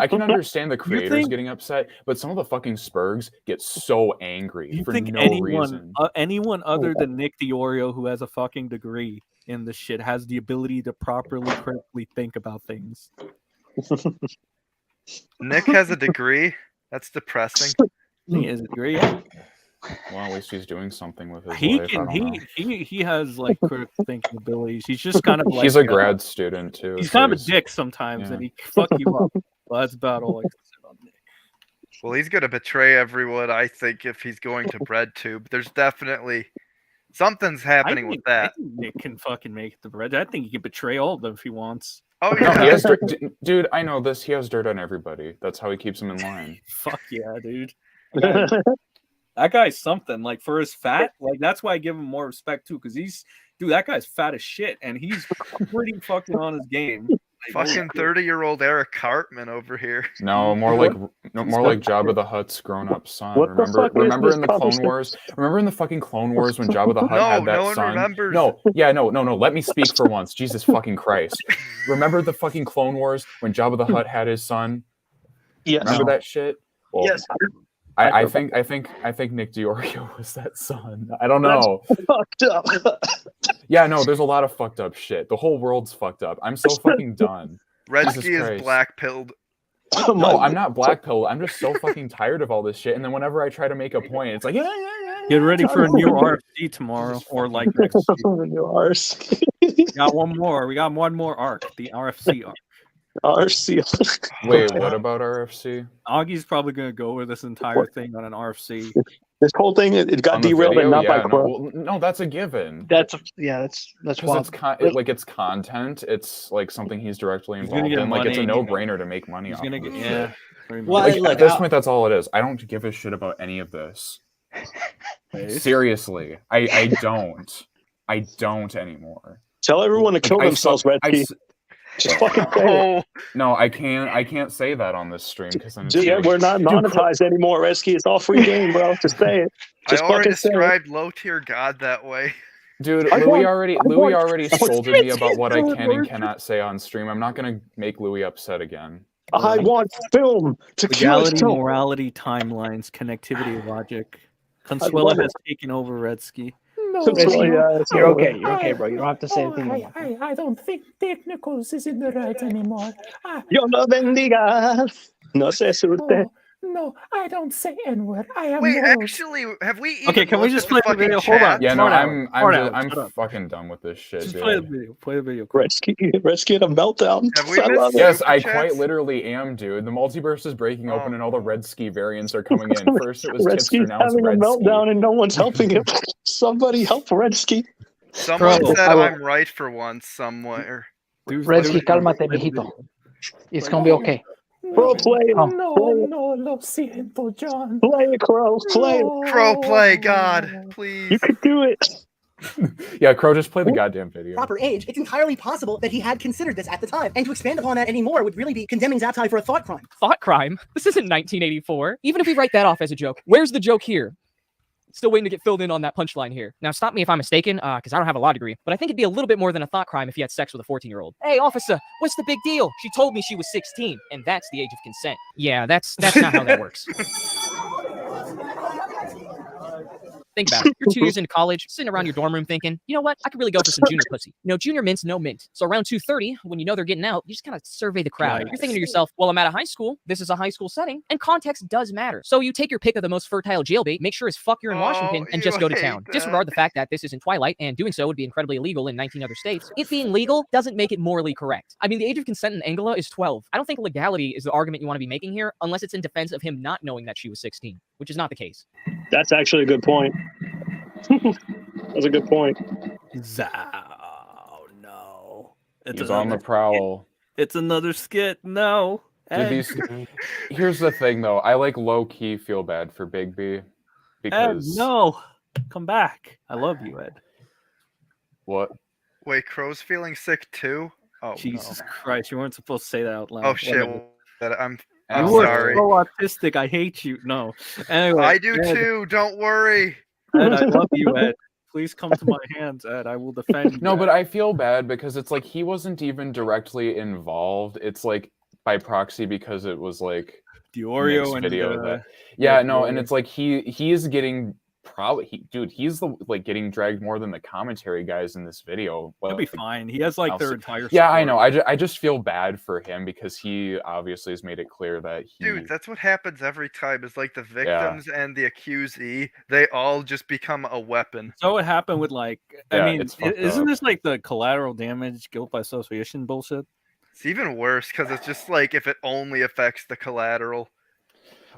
can understand the creators getting upset, but some of the fucking Spurgs get so angry for no reason. Anyone other than Nick DiOrio, who has a fucking degree in this shit, has the ability to properly, critically think about things. Nick has a degree. That's depressing. He has a degree. Well, at least he's doing something with his He life. can. I don't know. He has critical thinking abilities. He's just kind of He's a grad student too. He's so kind of a dick sometimes, and he can fuck you up. Well, that's about all I can say about Nick. Well, he's gonna betray everyone, I think, if he's going to BreadTube. There's definitely something's happening with that. I think Nick can fucking make the bread. I think he can betray all of them if he wants. Oh No, yeah, he has dirt. Dude, I know this. He has dirt on everybody. That's how he keeps them in line. Fuck yeah, dude. That guy's something. For his fat, that's why I give him more respect too, because that guy's fat as shit, and he's pretty fucking on his game. fucking 30-year-old Eric Cartman over here. No, more like Jabba the Hutt's grown-up son. What the fuck is Remember this in the Clone conversation? Wars? Remember in the fucking Clone Wars when Jabba the Hutt No, had that no one son? remembers. No, let me speak for once. Jesus fucking Christ! Remember the fucking Clone Wars when Jabba the Hutt had his son? Yes. Remember that shit? Well, Yes. I think Nick DiOrio was that son. I don't know. That's fucked up. Yeah, no, there's a lot of fucked up shit. The whole world's fucked up. I'm so fucking done. Redsky is black-pilled. No, I'm not black-pilled. I'm just so fucking tired of all this shit. And then whenever I try to make a point, it's like, yeah. Get ready for a new RFC tomorrow, or next week. New RFC. We got one more. We got one more arc, the RFC arc. RFC. Wait, what about RFC? Augie's probably gonna go over this entire thing on an RFC. This whole thing, it got On the derailed video? and not by Yeah, Crow. no, that's a given. That's Because wild. it's content. It's like something he's directly He's gonna involved get in. Like it's a money. no-brainer to make money He's off gonna of get this yeah. shit. pretty Well, much. Like, look, at this I'll- point, that's all it is. I don't give a shit about any of this. Seriously, I don't. I don't anymore. Tell everyone to kill themselves, Redsky. Just fucking say it. No, I can't say that on this stream because then Yeah, we're not monetized anymore, Redsky. It's all free game, bro. Just say it. Just I already fucking say it. described low-tier God that way. Dude, I Louis want- already scolded me about what I can and cannot say on stream. I'm not gonna make Louis upset again. I want film to kill Legality, itself. morality, timelines, connectivity, logic. love Consuela it. has taken over Redsky. You're okay. You're okay, bro. You don't have to say anything anymore. I don't think Technicals is in the right anymore. Yo no bendiga. No se asuste. No, I don't say N-word. I am Wait, Rose. actually, have we even Okay, can we looked just at play the fucking video? Hold on. chat? Yeah, no, Smart I'm Alex, I'm shut up. fucking done with this shit, Just dude. play the video. Play the video. Redsky had a meltdown. Have we I love missed it. Yes, super I chats? quite literally am, dude. The multiverse is breaking open and all the Red Ski variants are coming in. First it was Redsky's Tipster, now it's having a Red Ski. meltdown and no one's helping him. Somebody help Redsky. Someone Bro, said I will- I'm right for once somewhere. Redsky, cálmate, mijito. It's gonna be okay. Bro, play it. Come. No, no, lo siento, John. Play it, Crow. Play it. Crow, play, God, please. You could do it. Yeah, Crow, just play the goddamn video. Proper age, it's entirely possible that he had considered this at the time. And to expand upon that anymore would really be condemning Zaptai for a thought crime. Thought crime? This isn't 1984. Even if we write that off as a joke, where's the joke here? Still waiting to get filled in on that punchline here. Now, stop me if I'm mistaken, because I don't have a law degree, but I think it'd be a little bit more than a thought crime if you had sex with a 14-year-old. Hey, officer, what's the big deal? She told me she was 16, and that's the age of consent. Yeah, that's not how that works. Think about it. You're 2 years into college, sitting around your dorm room thinking, you know what? I could really go for some junior pussy. You know, junior mint's no mint. So around 2:30, when you know they're getting out, you just kind of survey the crowd. You're thinking to yourself, well, I'm at a high school. This is a high school setting, and context does matter. So you take your pick of the most fertile jailbait, make sure as fuck you're in Washington, and just go to town. Disregard the fact that this is in Twilight, and doing so would be incredibly illegal in 19 other states. It being legal doesn't make it morally correct. I mean, the age of consent in Angela is 12. I don't think legality is the argument you want to be making here, unless it's in defense of him not knowing that she was 16, which is not the case. That's actually a good point. That's a good point. Oh no! He's on the prowl. It's another skit. No. Dude, these, here's the thing, though. I like low-key feel bad for Big B. Because... Ed, no. Come back. I love you, Ed. What? Wait, Crow's feeling sick too? Oh, Jesus no. Christ, you weren't supposed to say that out loud. Oh, shit. I'm You were sorry. so autistic. I hate you. No. Anyway. I do Ed, too. Don't worry. Ed, I love you, Ed. Please come to my hands, Ed. I will defend you. No, but I feel bad because it's like he wasn't even directly involved. It's like by proxy because it was like the Oreo Nick's and video. the, Yeah, no, and it's like he is getting he's the like getting dragged more than the commentary guys in this video. He'll be fine. He has like their entire Yeah, I support. know. I just feel bad for him because he obviously has made it clear that he Dude, that's what happens every time. Is like the victims and the accusee, they all just become a weapon. So it happened with like, Yeah, I mean, it's fucked isn't up. this like the collateral damage, guilt by association bullshit? It's even worse because it's just like if it only affects the collateral.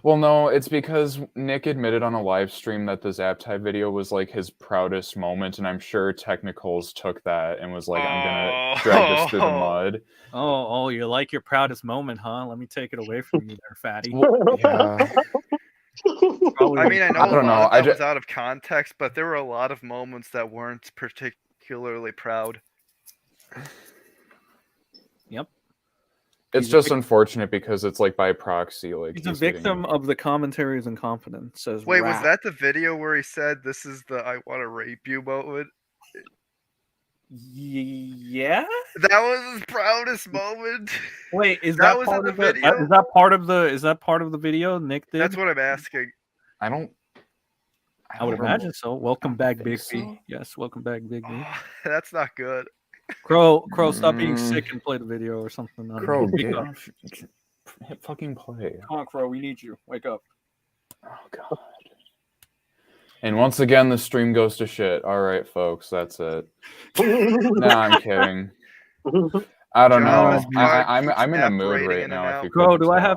Well, no, it's because Nick admitted on a live stream that the Zaptai video was like his proudest moment, and I'm sure Technicals took that and was like, I'm gonna drag this through the mud. Oh, you like your proudest moment, huh? Let me take it away from you there, fatty. Yeah. I mean, I know I don't a lot know. of that was out of context, but there were a lot of moments that weren't particularly proud. Yep. It's just unfortunate because it's like by proxy, like He's a getting- victim of the commentary's incompetence. Says Wait, was Rat. that the video where he said this is the I want to rape you moment? Yeah. That was his proudest moment. Wait, is that that, was part in the of the video? Is that part of the? Is that part of the video Nick did? That's what I'm asking. I don't. I would don't imagine so. Welcome back, think Big so. B. Yes, welcome back, Big B. That's not good. Crow, stop being sick and play the video or something. I don't Crow, know. get Wake up. off. Hit fucking play. Come on, Crow, we need you. Wake up. Oh god. And once again, the stream goes to shit. All right, folks, that's it. No, I'm kidding. I don't know. I'm in a mood right now. If you Crow, couldn't do I tell.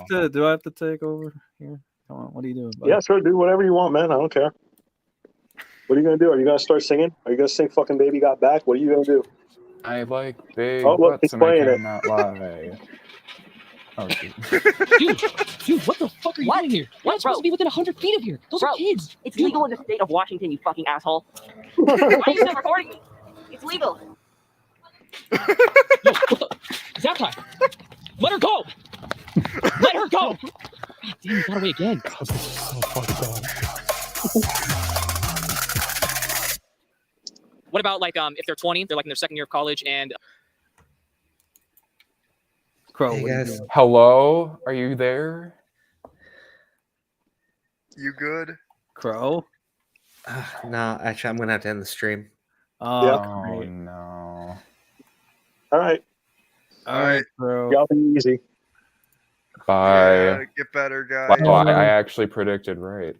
have to take over here? Come on, what are you doing, buddy? Yeah, sure. Do whatever you want, man. I don't care. What are you gonna do? Are you gonna start singing? Are you gonna sing "Fucking Baby Got Back"? What are you gonna do? I like big Oh, look, butts he's and I playing it. cannot lie. Oh, dude. Dude, what the fuck are you doing here? You're not supposed to be within 100 feet of here. Those are kids. It's legal in the state of Washington, you fucking asshole. Why are you still recording me? It's legal. Zaptai! Let her go! Let her go! God damn, you got away again. This is so fucked up. What about like if they're 20, they're like in their second year of college and Crow, Hey what are you guys. doing? Hello? Are you there? You good? Crow? No, actually, I'm gonna have to end the stream. Oh great. no. All right. All right, Crow. Y'all be easy. Bye. Get better, guys. Wow, I actually predicted right.